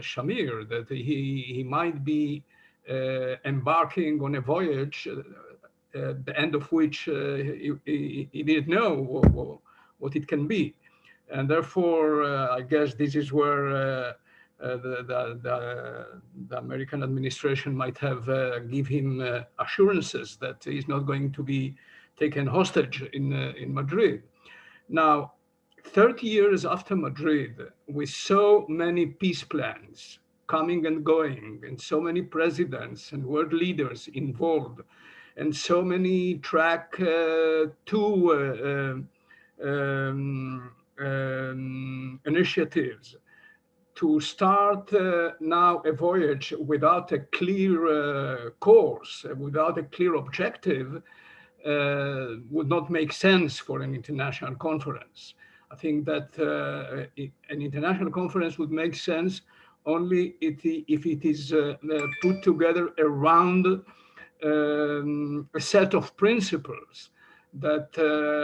Shamir, that he might be embarking on a voyage at the end of which he didn't know what it can be. And therefore, I guess this is where the American administration might have give him assurances that he's not going to be taken hostage in Madrid. Now, 30 years after Madrid, with so many peace plans coming and going, and so many presidents and world leaders involved, and so many track 2 initiatives, to start now a voyage without a clear course, without a clear objective, would not make sense for an international conference. I think that an international conference would make sense only if it is put together around a set of principles that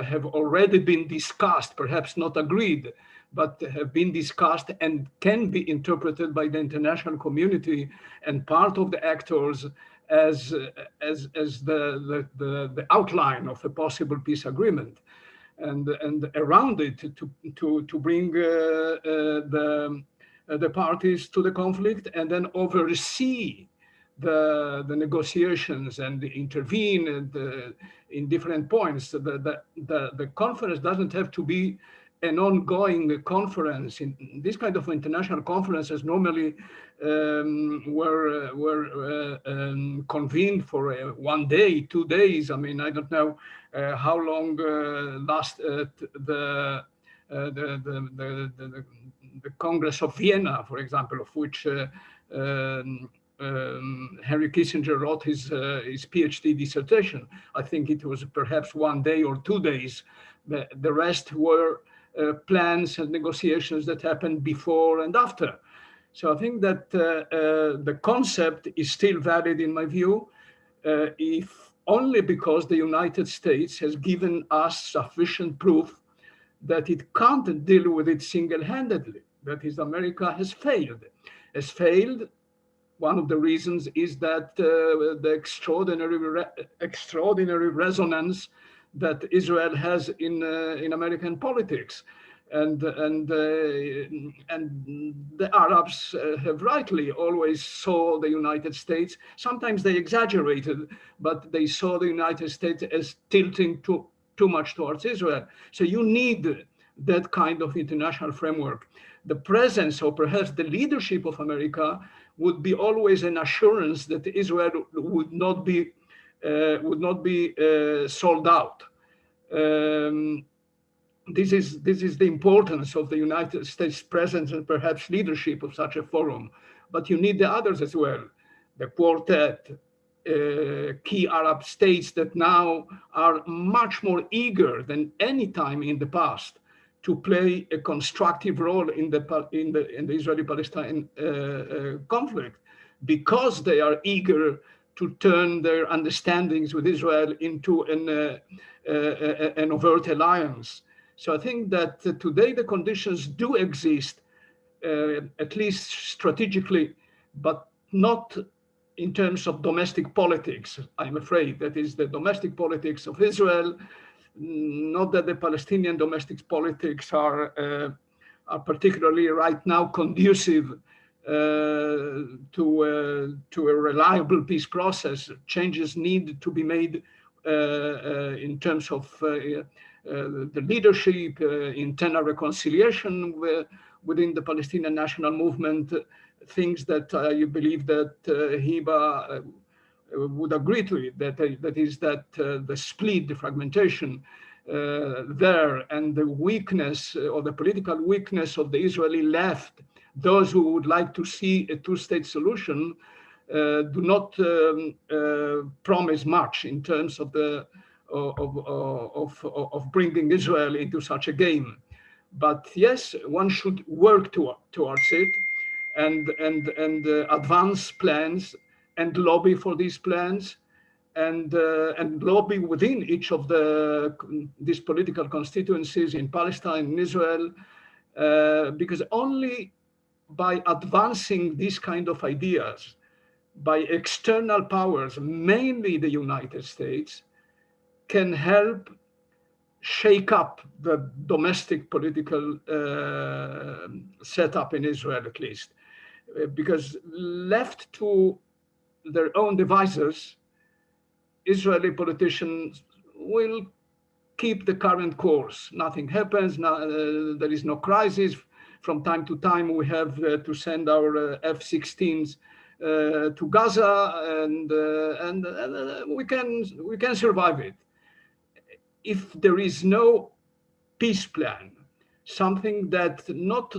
have already been discussed, perhaps not agreed, but have been discussed and can be interpreted by the international community and part of the actors as the outline of a possible peace agreement, and around it to bring the parties to the conflict, and then oversee the negotiations and intervene in different points. The conference doesn't have to be an ongoing conference. In this kind of international conferences normally were convened for 1 day, 2 days. I mean, I don't know how long last the Congress of Vienna, for example, of which Henry Kissinger wrote his PhD dissertation. I think it was perhaps 1 day or 2 days. The rest were plans and negotiations that happened before and after. So I think that the concept is still valid in my view, if only because the United States has given us sufficient proof that it can't deal with it single-handedly. That is, America has failed. One of the reasons is that the extraordinary resonance that Israel has in American politics, and the Arabs have rightly always saw the United States. Sometimes they exaggerated, but they saw the United States as tilting too much towards Israel. So you need that kind of international framework. The presence, or perhaps the leadership of America, would be always an assurance that Israel would not be sold out. This is the importance of the United States presence and perhaps leadership of such a forum. But you need the others as well, the quartet, key Arab states that now are much more eager than any time in the past to play a constructive role in the Israeli-Palestine conflict, because they are eager to turn their understandings with Israel into an overt alliance. So I think that today the conditions do exist, at least strategically, but not in terms of domestic politics, I'm afraid. That is the domestic politics of Israel. Not that the Palestinian domestic politics are particularly right now conducive to a reliable peace process. Changes need to be made in terms of the leadership, internal reconciliation within the Palestinian national movement, things that you believe that Hiba would agree to it, that is that the split, the fragmentation there, and the weakness or the political weakness of the Israeli left, those who would like to see a two-state solution do not promise much in terms of the of bringing Israel into such a game. But yes, one should work towards it and advance plans and lobby for these plans and lobby within each of these political constituencies in Palestine and Israel, because only by advancing these kind of ideas by external powers, mainly the United States, can help shake up the domestic political setup in Israel, at least. Because left to their own devices, Israeli politicians will keep the current course. Nothing happens, there is no crisis. From time to time, we have to send our F-16s to Gaza, and we can survive it. If there is no peace plan, something that not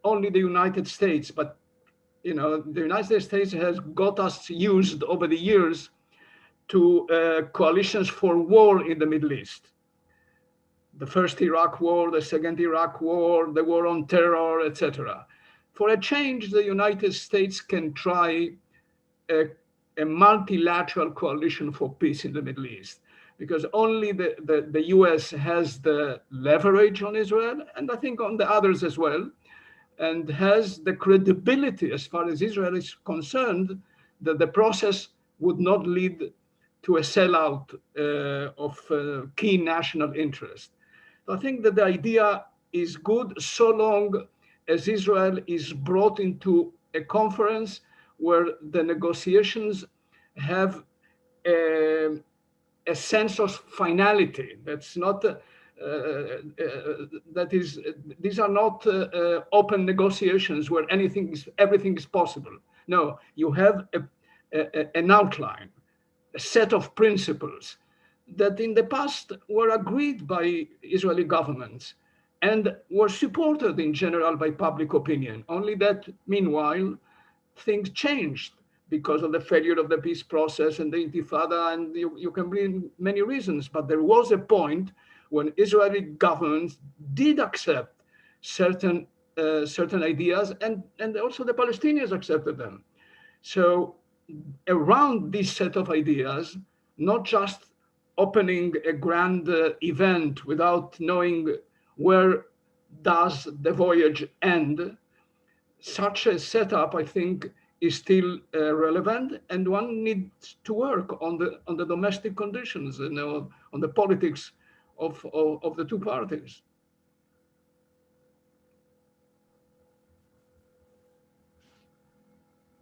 only the United States, but the United States has got us used over the years to coalitions for war in the Middle East. The first Iraq war, the second Iraq war, the war on terror, etc. For a change, the United States can try a multilateral coalition for peace in the Middle East, because only the US has the leverage on Israel, and I think on the others as well, and has the credibility as far as Israel is concerned that the process would not lead to a sellout of key national interest. So I think that the idea is good so long as Israel is brought into a conference where the negotiations have a sense of finality. That's not these are not open negotiations where everything is possible. No, you have an outline, a set of principles that in the past were agreed by Israeli governments and were supported in general by public opinion. Only that, meanwhile, things changed because of the failure of the peace process and the Intifada, and you can bring many reasons, but there was a point when Israeli governments did accept certain ideas, and also the Palestinians accepted them. So around this set of ideas, not just opening a grand event without knowing where does the voyage end, such a setup, I think, is still relevant, and one needs to work on the domestic conditions, on the politics of the two parties.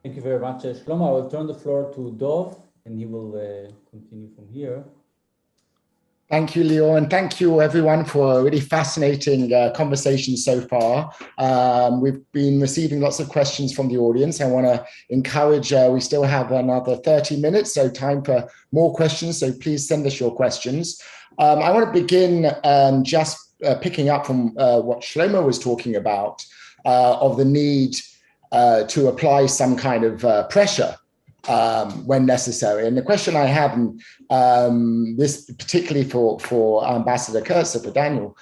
Thank you very much, Shlomo. I will turn the floor to Dov, and he will continue from here. Thank you, Lior, and thank you everyone for a really fascinating conversation so far. We've been receiving lots of questions from the audience. I want to encourage, we still have another 30 minutes, so time for more questions, so please send us your questions. I want to begin just picking up from what Shlomo was talking about, of the need to apply some kind of pressure when necessary. And the question I have, and this particularly for Ambassador Kurtzer, for Daniel,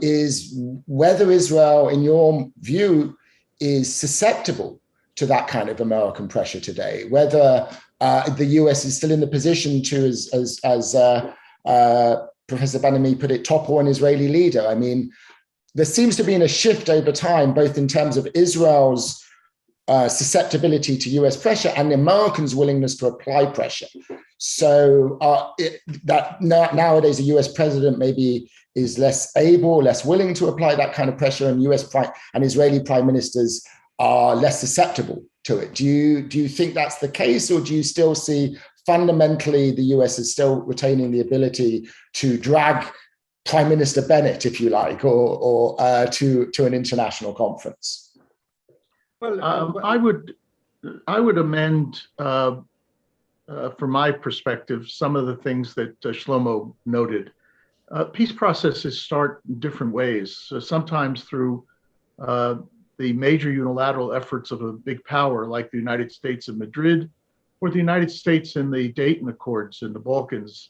is whether Israel, in your view, is susceptible to that kind of American pressure today, whether the US is still in the position to, as Professor Ben-Ami put it, topple an Israeli leader. I mean, there seems to be a shift over time, both in terms of Israel's susceptibility to US pressure and the Americans' willingness to apply pressure. So nowadays a US president maybe is less able, less willing to apply that kind of pressure, and and Israeli prime ministers are less susceptible to it. Do you think that's the case, or do you still see fundamentally the US is still retaining the ability to drag Prime Minister Bennett, if you like, or to an international conference? Well, I would amend, from my perspective, some of the things that Shlomo noted. Peace processes start in different ways. So sometimes through the major unilateral efforts of a big power like the United States in Madrid, or the United States in the Dayton Accords in the Balkans.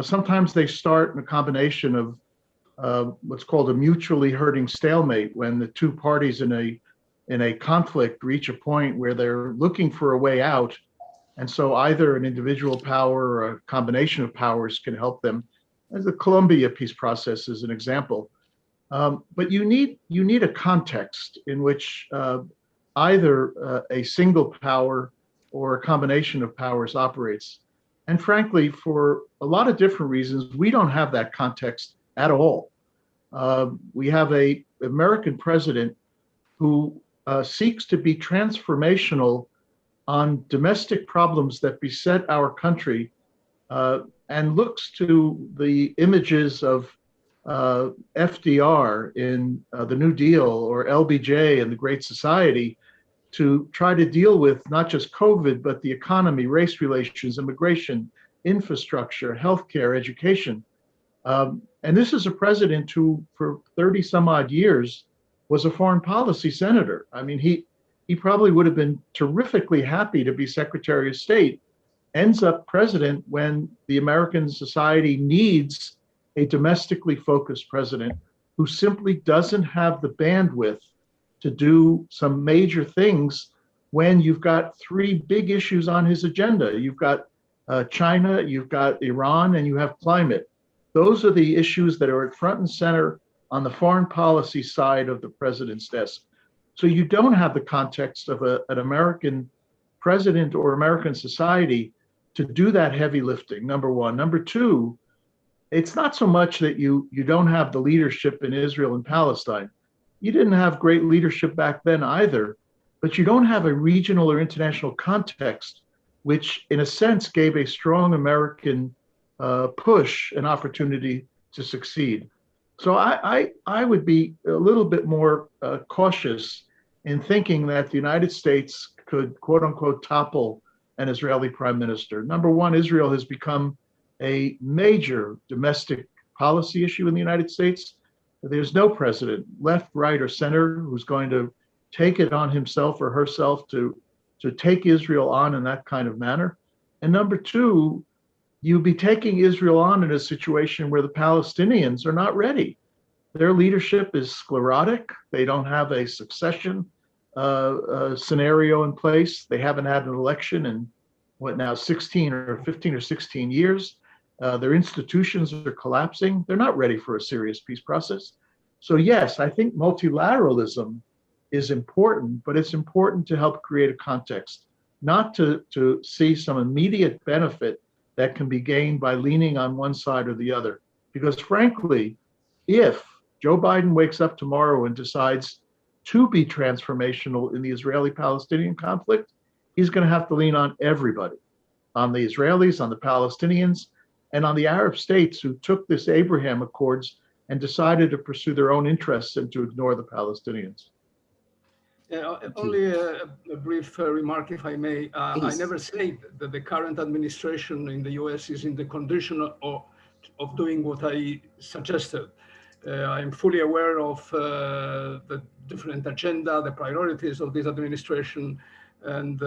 Sometimes they start in a combination of what's called a mutually hurting stalemate, when the two parties in a conflict reach a point where they're looking for a way out. And so either an individual power or a combination of powers can help them. As the Colombia peace process is an example. But you need a context in which either a single power or a combination of powers operates. And frankly, for a lot of different reasons, we don't have that context at all. We have an American president who seeks to be transformational on domestic problems that beset our country, and looks to the images of FDR in the New Deal, or LBJ in the Great Society, to try to deal with not just COVID, but the economy, race relations, immigration, infrastructure, healthcare, education. And this is a president who, for 30 some odd years, was a foreign policy senator. I mean, he probably would have been terrifically happy to be Secretary of State, ends up president when the American society needs a domestically focused president who simply doesn't have the bandwidth to do some major things when you've got three big issues on his agenda. You've got China, you've got Iran, and you have climate. Those are the issues that are at front and center on the foreign policy side of the president's desk. So you don't have the context of an American president or American society to do that heavy lifting, number one. Number two, it's not so much that you don't have the leadership in Israel and Palestine. You didn't have great leadership back then either, but you don't have a regional or international context, which in a sense gave a strong American push an opportunity to succeed. So I would be a little bit more cautious in thinking that the United States could, quote unquote, topple an Israeli prime minister. Number one, Israel has become a major domestic policy issue in the United States. There's no president, left, right, or center, who's going to take it on himself or herself to take Israel on in that kind of manner. And number two, you'll be taking Israel on in a situation where the Palestinians are not ready. Their leadership is sclerotic. They don't have a succession scenario in place. They haven't had an election in 15 or 16 years. Their institutions are collapsing. They're not ready for a serious peace process. So yes, I think multilateralism is important, but it's important to help create a context, not to see some immediate benefit that can be gained by leaning on one side or the other. Because frankly, if Joe Biden wakes up tomorrow and decides to be transformational in the Israeli-Palestinian conflict, he's going to have to lean on everybody, on the Israelis, on the Palestinians, and on the Arab states who took this Abraham Accords and decided to pursue their own interests and to ignore the Palestinians. Only a brief remark, if I may. I never say that the current administration in the US is in the condition of doing what I suggested. I'm fully aware of the different agenda, the priorities of this administration, and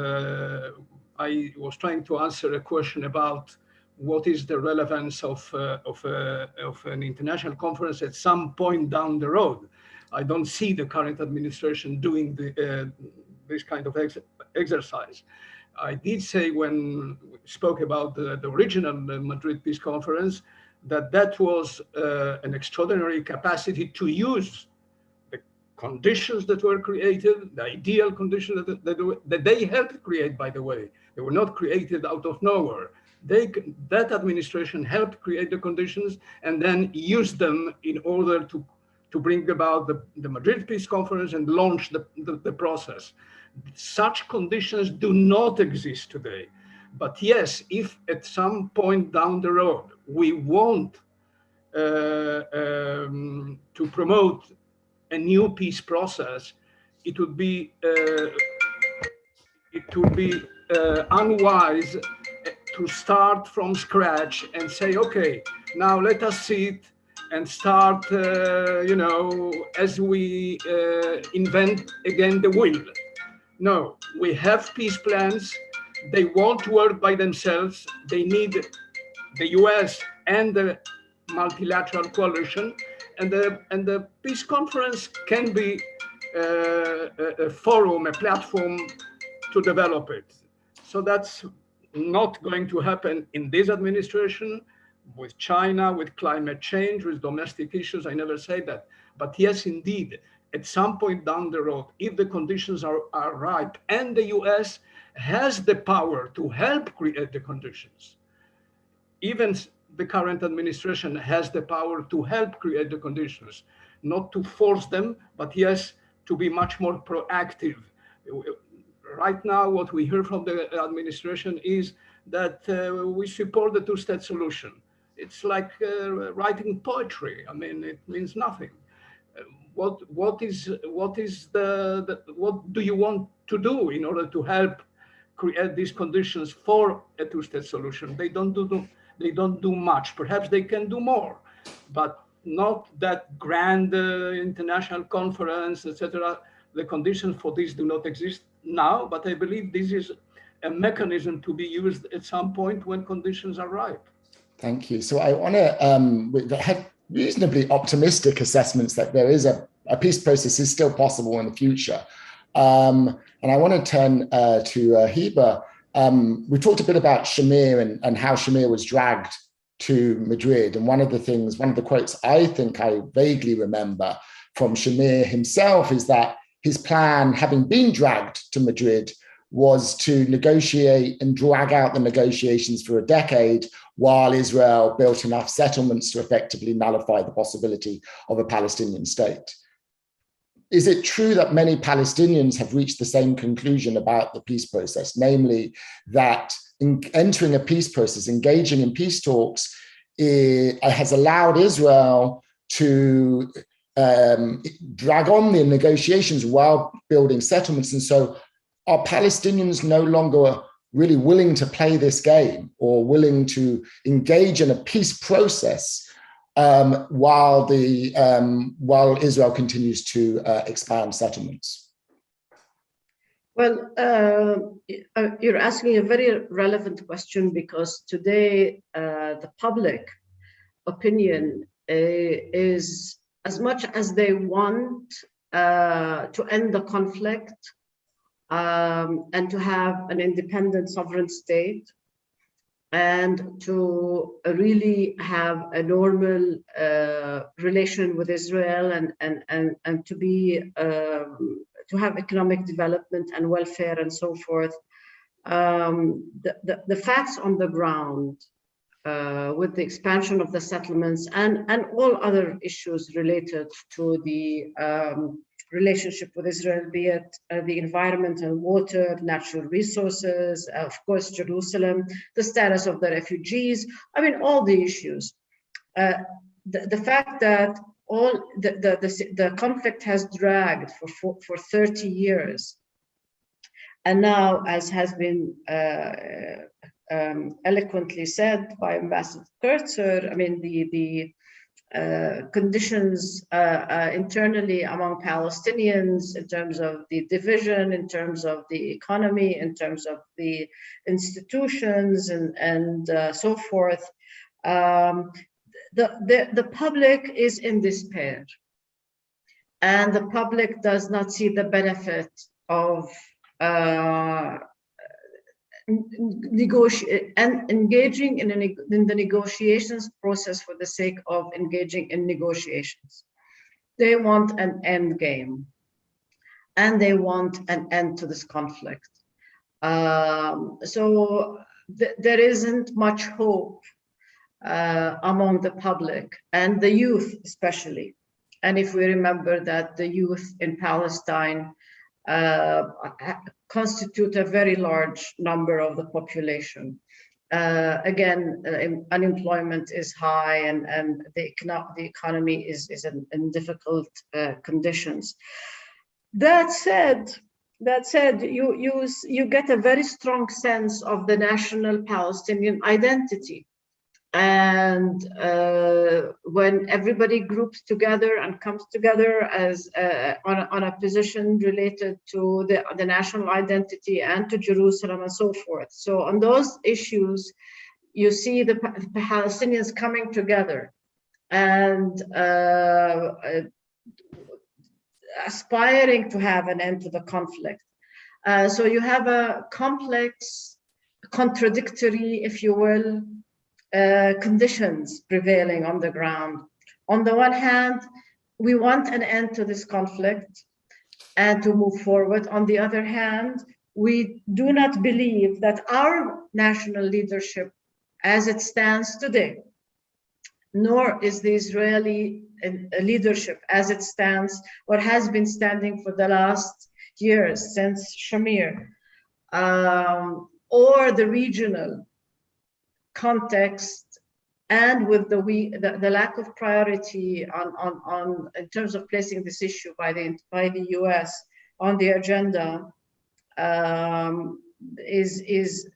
I was trying to answer a question about what is the relevance of an international conference at some point down the road. I don't see the current administration doing this kind of exercise. I did say when we spoke about the original Madrid Peace Conference that was an extraordinary capacity to use the conditions that were created, the ideal conditions that they helped create, by the way. They were not created out of nowhere. That administration helped create the conditions and then used them in order to bring about the Madrid Peace Conference and launch the process. Such conditions do not exist today. But yes, if at some point down the road we want to promote a new peace process, it would be unwise to start from scratch and say, okay, now let us sit and start, as we invent again the wheel. No, we have peace plans. They won't work by themselves. They need the US and the multilateral coalition, and the peace conference can be a forum, a platform to develop it. So that's not going to happen in this administration, with China, with climate change, with domestic issues. I never say that. But yes, indeed, at some point down the road, if the conditions are ripe and the US has the power to help create the conditions, even the current administration has the power to help create the conditions, not to force them, but yes, to be much more proactive. Right now, what we hear from the administration is that we support the two-state solution. It's like writing poetry. I mean, it means nothing. What do you want to do in order to help create these conditions for a two-state solution? They don't do much. Perhaps they can do more, but not that grand international conference, etc. The conditions for this do not exist now, but I believe this is a mechanism to be used at some point when conditions are ripe. Thank you. So I want to have reasonably optimistic assessments that there is a peace process is still possible in the future. And I want to turn to Hiba. We talked a bit about Shamir and how Shamir was dragged to Madrid. And one of the quotes I think I vaguely remember from Shamir himself is that his plan, having been dragged to Madrid, was to negotiate and drag out the negotiations for a decade while Israel built enough settlements to effectively nullify the possibility of a Palestinian state. Is it true that many Palestinians have reached the same conclusion about the peace process, namely that entering a peace process, engaging in peace talks, has allowed Israel to drag on the negotiations while building settlements? And so are Palestinians no longer really willing to play this game or willing to engage in a peace process while Israel continues to expand settlements? Well, you're asking a very relevant question, because today the public opinion is, as much as they want to end the conflict and to have an independent sovereign state and to really have a normal relation with Israel and to be to have economic development and welfare and so forth. The facts on the ground with the expansion of the settlements and all other issues related to the relationship with Israel, be it the environment and water, natural resources, of course, Jerusalem, the status of the refugees, I mean, all the issues. The fact that all the conflict has dragged for 30 years, and now, as has been eloquently said by Ambassador Kurtzer, I mean, conditions internally among Palestinians in terms of the division, in terms of the economy, in terms of the institutions and so forth. The public is in despair, and the public does not see the benefit of engaging in the negotiations process for the sake of engaging in negotiations. They want an end game, and they want an end to this conflict. So there isn't much hope among the public and the youth especially. And if we remember that the youth in Palestine constitute a very large number of the population. Again, unemployment is high, and the economy is in difficult conditions. That said, you get a very strong sense of the national Palestinian identity. And when everybody groups together and comes together as on a position related to the national identity and to Jerusalem and so forth. So on those issues, you see the Palestinians coming together and aspiring to have an end to the conflict. So you have a complex, contradictory, if you will, conditions prevailing on the ground. On the one hand, we want an end to this conflict and to move forward. On the other hand, we do not believe that our national leadership as it stands today, nor is the Israeli leadership as it stands or has been standing for the last years since Shamir, or the regional context, and with the lack of priority on in terms of placing this issue by the US on the agenda, is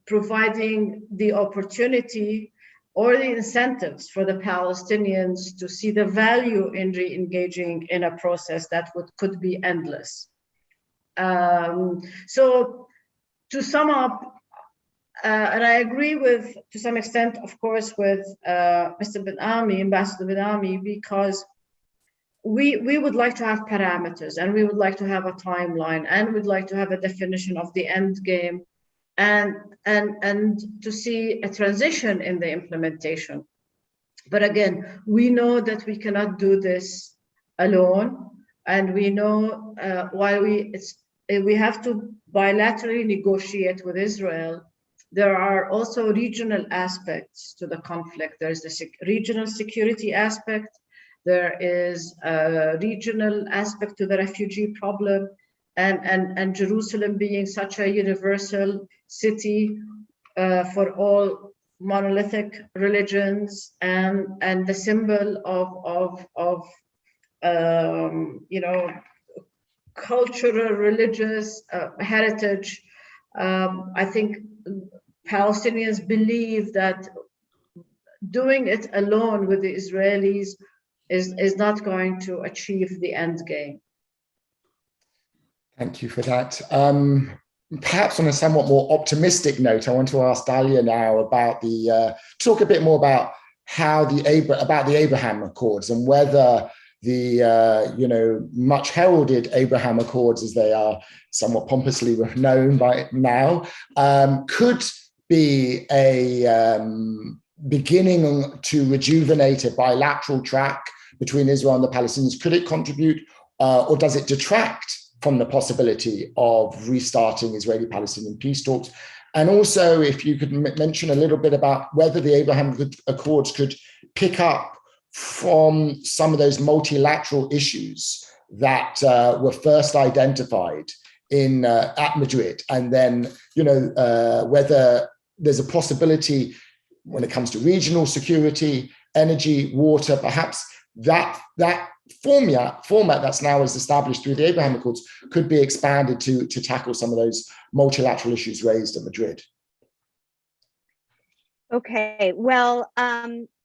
providing the opportunity or the incentives for the Palestinians to see the value in re-engaging in a process that could be endless. So to sum up, and I agree with, to some extent, of course, with Mr. Ben-Ami, Ambassador Ben-Ami, because we would like to have parameters, and we would like to have a timeline, and we'd like to have a definition of the end game, and to see a transition in the implementation. But again, we know that we cannot do this alone, and we know while we have to bilaterally negotiate with Israel, there are also regional aspects to the conflict. There's the regional security aspect. There is a regional aspect to the refugee problem, and Jerusalem being such a universal city for all monolithic religions, and the symbol of cultural, religious heritage. I think Palestinians believe that doing it alone with the Israelis is not going to achieve the end game. Thank you for that. Perhaps on a somewhat more optimistic note, I want to ask Dalia now about talk a bit more about how the Abraham Accords, and whether the much heralded Abraham Accords, as they are somewhat pompously known by now, could be a beginning to rejuvenate a bilateral track between Israel and the Palestinians. Could it contribute, or does it detract from the possibility of restarting Israeli-Palestinian peace talks? And also, if you could mention a little bit about whether the Abraham Accords could pick up from some of those multilateral issues that were first identified at Madrid, and then whether there's a possibility when it comes to regional security, energy, water, perhaps that format that's now is established through the Abraham Accords could be expanded to tackle some of those multilateral issues raised at Madrid. Okay, well,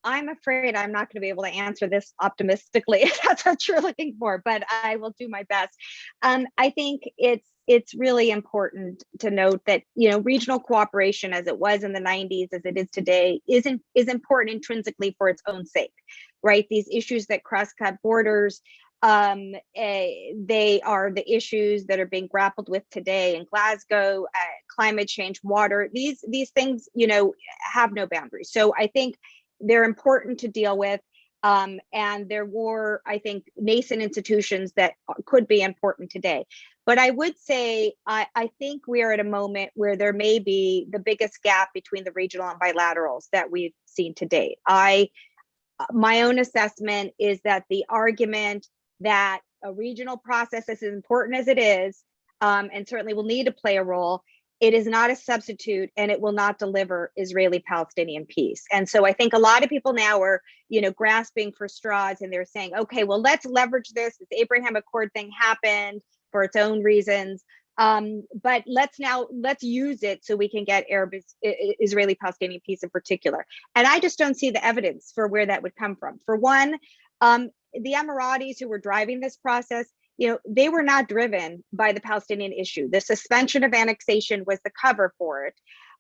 I'm afraid I'm not going to be able to answer this optimistically if that's what you're looking for, but I will do my best. I think it's really important to note that, you know, regional cooperation as it was in the 90s, as it is today, is important intrinsically for its own sake, right? These issues that cross-cut borders, they are the issues that are being grappled with today in Glasgow, climate change, water. These things, you know, have no boundaries. So I think they're important to deal with. And there were, I think, nascent institutions that could be important today. But I would say, I think we're at a moment where there may be the biggest gap between the regional and bilaterals that we've seen to date. My own assessment is that the argument that a regional process is as important as it is, and certainly will need to play a role, it is not a substitute, and it will not deliver Israeli-Palestinian peace. And so I think a lot of people now are, you know, grasping for straws, and they're saying, okay, well, let's leverage this. This Abraham Accord thing happened for its own reasons, but let's use it so we can get Israeli-Palestinian peace in particular. And I just don't see the evidence for where that would come from. For one, the Emiratis who were driving this process, you know, they were not driven by the Palestinian issue. The suspension of annexation was the cover for it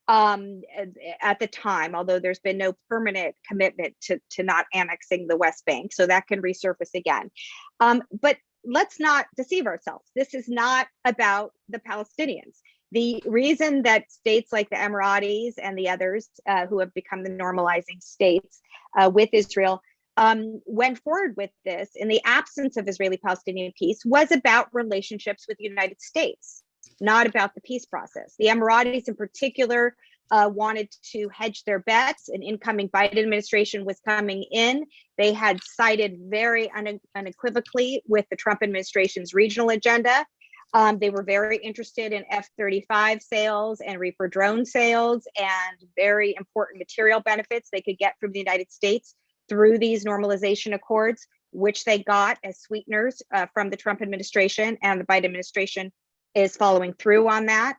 at the time, although there's been no permanent commitment to not annexing the West Bank. So that can resurface again. But let's not deceive ourselves. This is not about the Palestinians. The reason that states like the Emiratis and the others who have become the normalizing states with Israel went forward with this in the absence of Israeli-Palestinian peace was about relationships with the United States, not about the peace process. The Emiratis in particular wanted to hedge their bets. An incoming Biden administration was coming in. They had sided very unequivocally with the Trump administration's regional agenda. They were very interested in F-35 sales and Reaper drone sales and very important material benefits they could get from the United States through these normalization accords, which they got as sweeteners from the Trump administration, and the Biden administration is following through on that.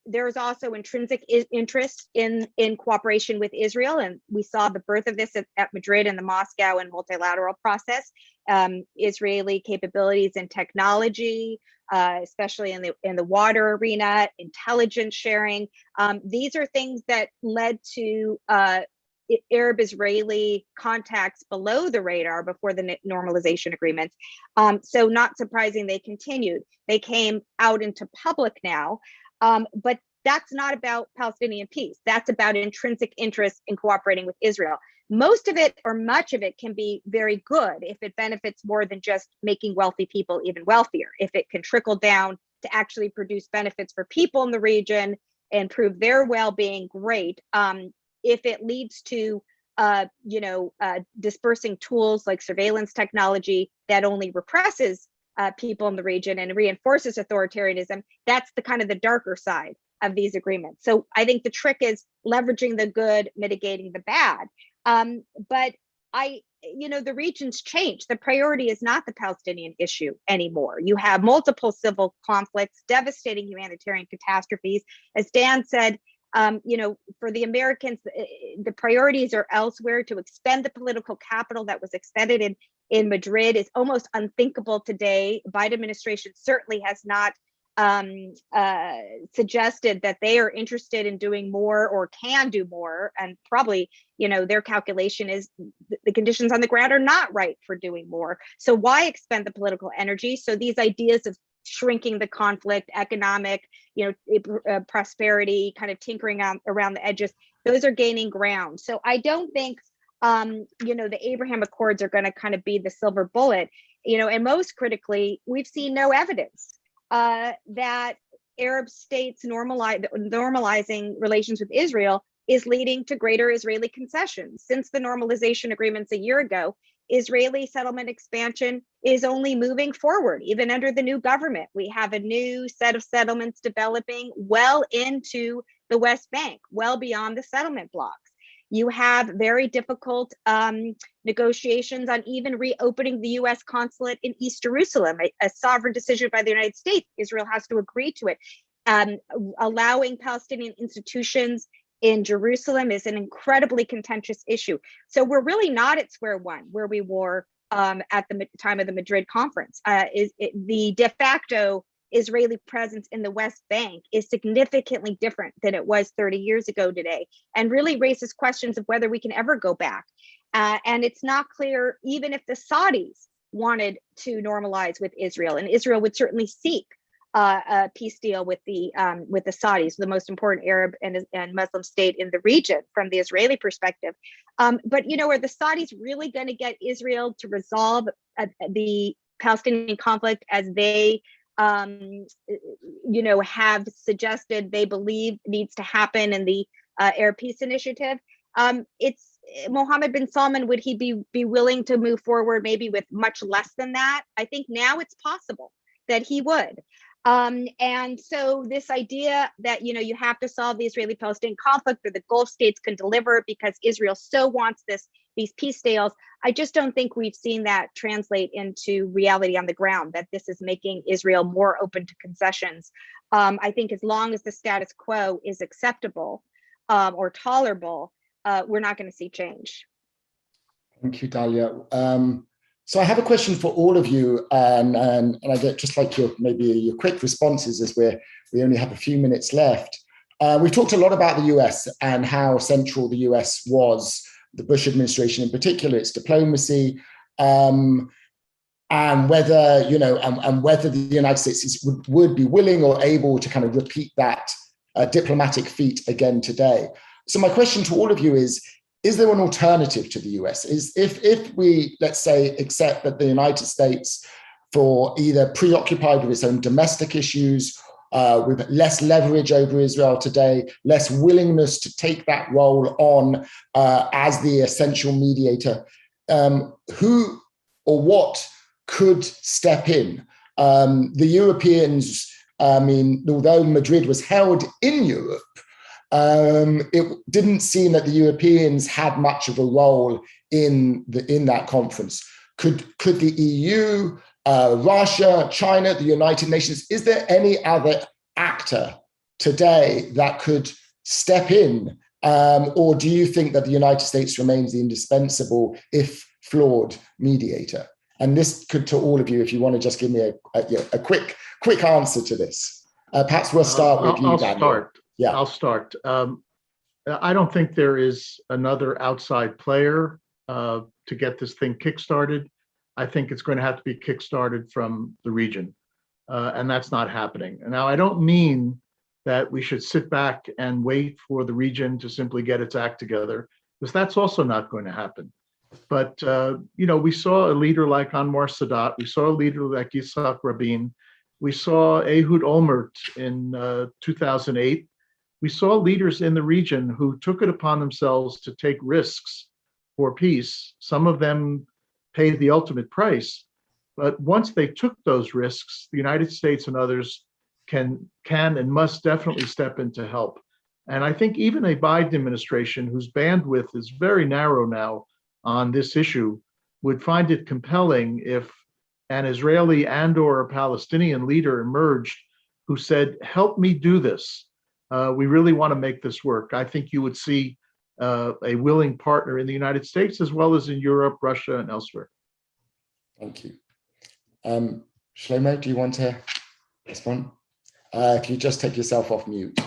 There's also intrinsic interest in cooperation with Israel, and we saw the birth of this at Madrid and the Moscow and multilateral process. Israeli capabilities in technology, especially in the water arena, intelligence sharing. These are things that led to Arab-Israeli contacts below the radar before the normalization agreements. So not surprising they continued. They came out into public now, but that's not about Palestinian peace. That's about intrinsic interest in cooperating with Israel. Most of it or much of it can be very good if it benefits more than just making wealthy people even wealthier. If it can trickle down to actually produce benefits for people in the region and improve their well-being, great. If it leads to, dispersing tools like surveillance technology that only represses people in the region and reinforces authoritarianism, that's the kind of the darker side of these agreements. So I think the trick is leveraging the good, mitigating the bad. But the region's changed. The priority is not the Palestinian issue anymore. You have multiple civil conflicts, devastating humanitarian catastrophes. As Dan said, for the Americans, the priorities are elsewhere. To expend the political capital that was expended in Madrid is almost unthinkable today. Biden administration certainly has not suggested that they are interested in doing more or can do more. And probably, their calculation is the conditions on the ground are not right for doing more. So why expend the political energy? So these ideas of shrinking the conflict, economic, prosperity, kind of tinkering around the edges, those are gaining ground. So I don't think, the Abraham Accords are going to kind of be the silver bullet, and most critically, we've seen no evidence that Arab states normalizing relations with Israel is leading to greater Israeli concessions. Since the normalization agreements a year ago, Israeli settlement expansion is only moving forward, even under the new government. We have a new set of settlements developing well into the West Bank, well beyond the settlement blocks. You have very difficult negotiations on even reopening the US consulate in East Jerusalem, a sovereign decision by the United States. Israel has to agree to it. Allowing Palestinian institutions in Jerusalem is an incredibly contentious issue. So we're really not at square one where we were at the time of the Madrid conference. The de facto Israeli presence in the West Bank is significantly different than it was 30 years ago today, and really raises questions of whether we can ever go back. And it's not clear even if the Saudis wanted to normalize with Israel, and Israel would certainly seek a peace deal with the Saudis, the most important Arab and Muslim state in the region from the Israeli perspective. But you know, are the Saudis really going to get Israel to resolve the Palestinian conflict as they you know, have suggested they believe needs to happen in the Arab Peace Initiative? It's Mohammed bin Salman, would he be willing to move forward maybe with much less than that? I think now it's possible that he would. And so this idea that, you know, you have to solve the Israeli-Palestinian conflict or the Gulf states can deliver because Israel so wants these peace deals, I just don't think we've seen that translate into reality on the ground, that this is making Israel more open to concessions. I think as long as the status quo is acceptable or tolerable, we're not going to see change. Thank you, Dalia. So I have a question for all of you, and I get just like your quick responses as we only have a few minutes left. We've talked a lot about the US and how central the US was, the Bush administration in particular, its diplomacy, and whether, you know, and whether the United States would be willing or able to kind of repeat that diplomatic feat again today. So my question to all of you is there an alternative to the US? If we, let's say, accept that the United States, for either preoccupied with its own domestic issues, with less leverage over Israel today, less willingness to take that role on as the essential mediator, who or what could step in? The Europeans, I mean, although Madrid was held in Europe, it didn't seem that the Europeans had much of a role in that conference. Could the EU, Russia, China, the United Nations, is there any other actor today that could step in? Or do you think that the United States remains the indispensable, if flawed, mediator? And this could, to all of you, if you want to just give me a quick answer to this. Perhaps we'll start with you, Daniel. Yeah, I'll start. I don't think there is another outside player to get this thing kickstarted. I think it's going to have to be kickstarted from the region, and that's not happening. Now, I don't mean that we should sit back and wait for the region to simply get its act together, because that's also not going to happen. But you know, we saw a leader like Anwar Sadat, we saw a leader like Yitzhak Rabin, we saw Ehud Olmert in 2008. We saw leaders in the region who took it upon themselves to take risks for peace. Some of them paid the ultimate price, but once they took those risks, the United States and others can and must definitely step in to help. And I think even a Biden administration, whose bandwidth is very narrow now on this issue, would find it compelling if an Israeli and/or a Palestinian leader emerged who said, "Help me do this. We really want to make this work." I think you would see a willing partner in the United States as well as in Europe, Russia, and elsewhere. Thank you. Shlomo, do you want to respond? If you just take yourself off mute. I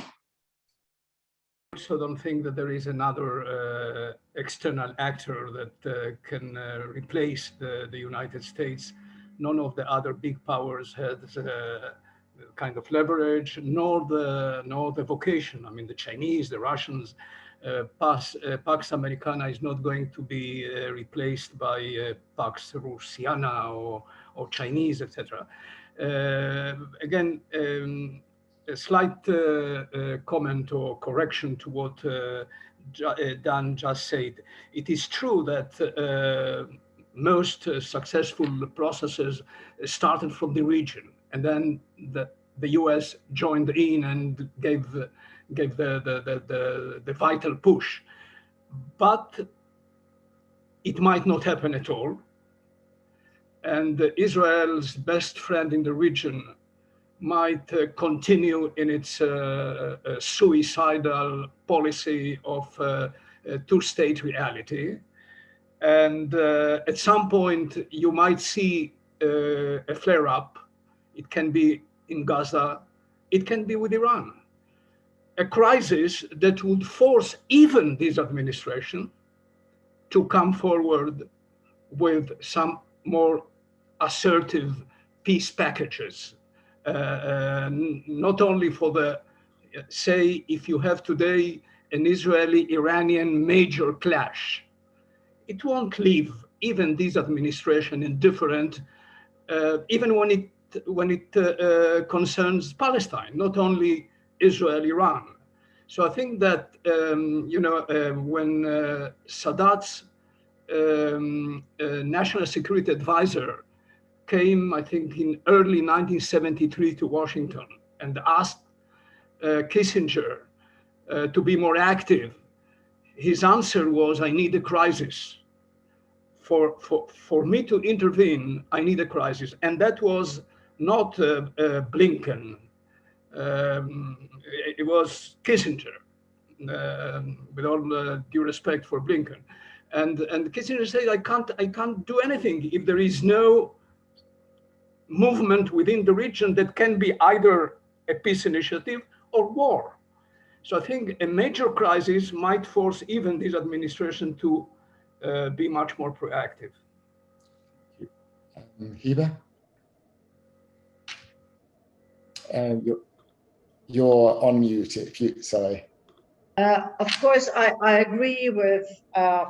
also don't think that there is another external actor that can replace the United States. None of the other big powers has kind of leverage, nor the vocation. I mean, the Chinese, the Russians, Pax Americana is not going to be replaced by Pax Russiana or Chinese, etc. Again, a slight comment or correction to what Dan just said. It is true that most successful processes started from the region, and then the US joined in and gave the vital push. But it might not happen at all. And Israel's best friend in the region might continue in its suicidal policy of two-state reality. And at some point, you might see a flare-up. It can be in Gaza, it can be with Iran. A crisis that would force even this administration to come forward with some more assertive peace packages. Not only for the, say, if you have today an Israeli-Iranian major clash, it won't leave even this administration indifferent, even when it concerns Palestine, not only Israel, Iran. So I think that when Sadat's national security advisor came, I think, in early 1973 to Washington and asked Kissinger to be more active, his answer was, I need a crisis. For me to intervene, I need a crisis. And that was not Blinken. It was Kissinger, with all due respect for Blinken. And Kissinger said, I can't do anything if there is no movement within the region that can be either a peace initiative or war. So I think a major crisis might force even this administration to be much more proactive. Hiba? You're on mute, sorry. Of course, I agree with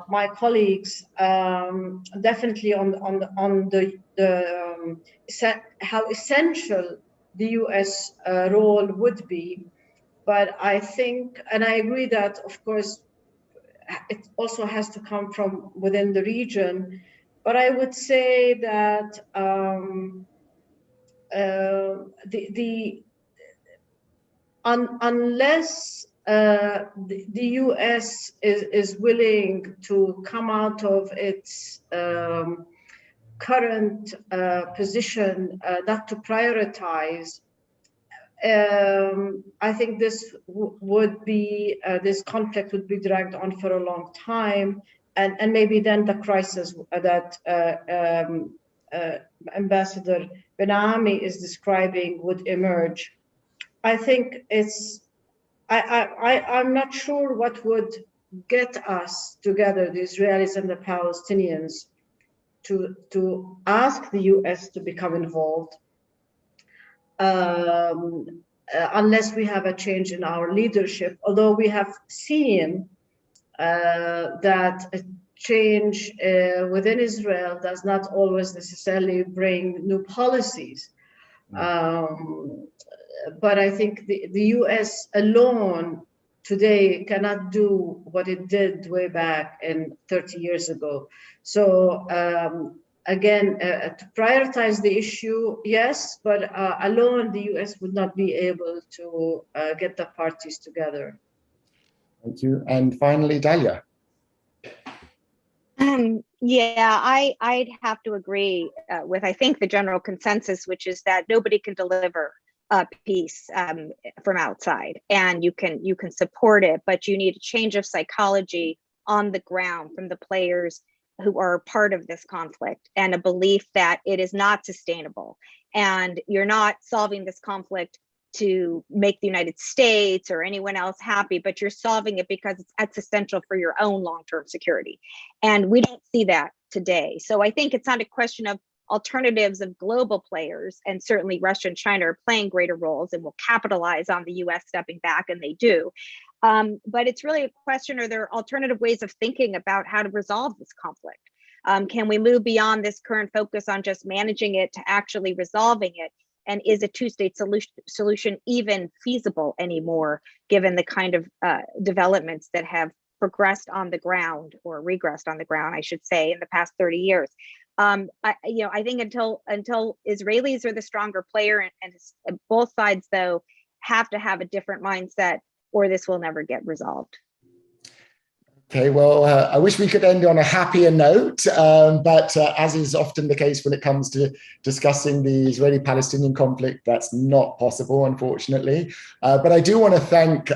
my colleagues, definitely on how essential the US role would be. But I think, and I agree that, of course, it also has to come from within the region. But I would say that unless the US is willing to come out of its current position not to prioritize, I think this would be, this conflict would be dragged on for a long time, and maybe then the crisis that Ambassador Ben-Ami is describing would emerge. I think I'm not sure what would get us together, the Israelis and the Palestinians, to ask the US to become involved, unless we have a change in our leadership, although we have seen that a change within Israel does not always necessarily bring new policies. But I think the US alone today cannot do what it did way back in 30 years ago. So again, to prioritize the issue, yes, but alone the US would not be able to get the parties together. Thank you. And finally, Dalia. Yeah, I'd have to agree with, I think, the general consensus, which is that nobody can deliver peace from outside, and you can support it, but you need a change of psychology on the ground from the players who are part of this conflict, and a belief that it is not sustainable, and you're not solving this conflict to make the United States or anyone else happy, but you're solving it because it's essential for your own long-term security. And we don't see that today. So I think it's not a question of alternatives of global players, and certainly Russia and China are playing greater roles and will capitalize on the US stepping back, and they do. But it's really a question, are there alternative ways of thinking about how to resolve this conflict? Can we move beyond this current focus on just managing it to actually resolving it? And is a two-state solution even feasible anymore, given the kind of developments that have progressed on the ground, or regressed on the ground, I should say, in the past 30 years? I think until Israelis are the stronger player, and both sides, though, have to have a different mindset, or this will never get resolved. Okay, well, I wish we could end on a happier note, but as is often the case when it comes to discussing the Israeli-Palestinian conflict, that's not possible, unfortunately. But I do want to thank,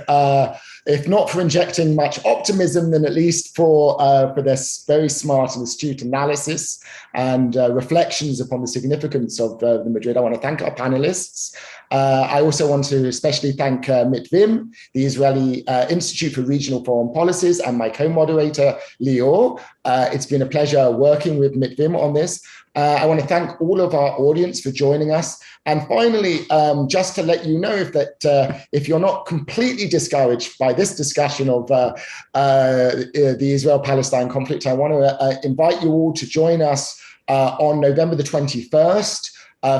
if not for injecting much optimism, then at least for this very smart and astute analysis and reflections upon the significance of the Madrid. I want to thank our panelists. I also want to especially thank Mitvim, the Israeli Institute for Regional Foreign Policies, and my co-moderator, Lior. It's been a pleasure working with Mitvim on this. I want to thank all of our audience for joining us. And finally, just to let you know if you're not completely discouraged by this discussion of the Israel-Palestine conflict, I want to invite you all to join us on November the 21st.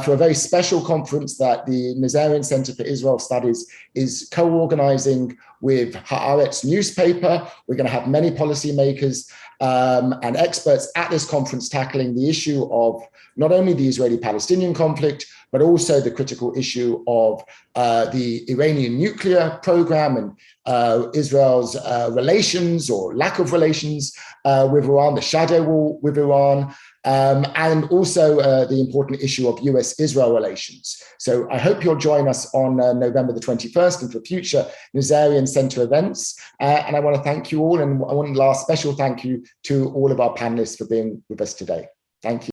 For a very special conference that the Nazarian Center for Israel Studies is co-organizing with Haaretz newspaper. We're going to have many policymakers and experts at this conference tackling the issue of not only the Israeli-Palestinian conflict, but also the critical issue of the Iranian nuclear program and Israel's relations or lack of relations with Iran, the shadow war with Iran, and also the important issue of US-Israel relations. So I hope you'll join us on November the 21st and for future Nazarian Center events. And I want to thank you all. And I want to last special thank you to all of our panelists for being with us today. Thank you.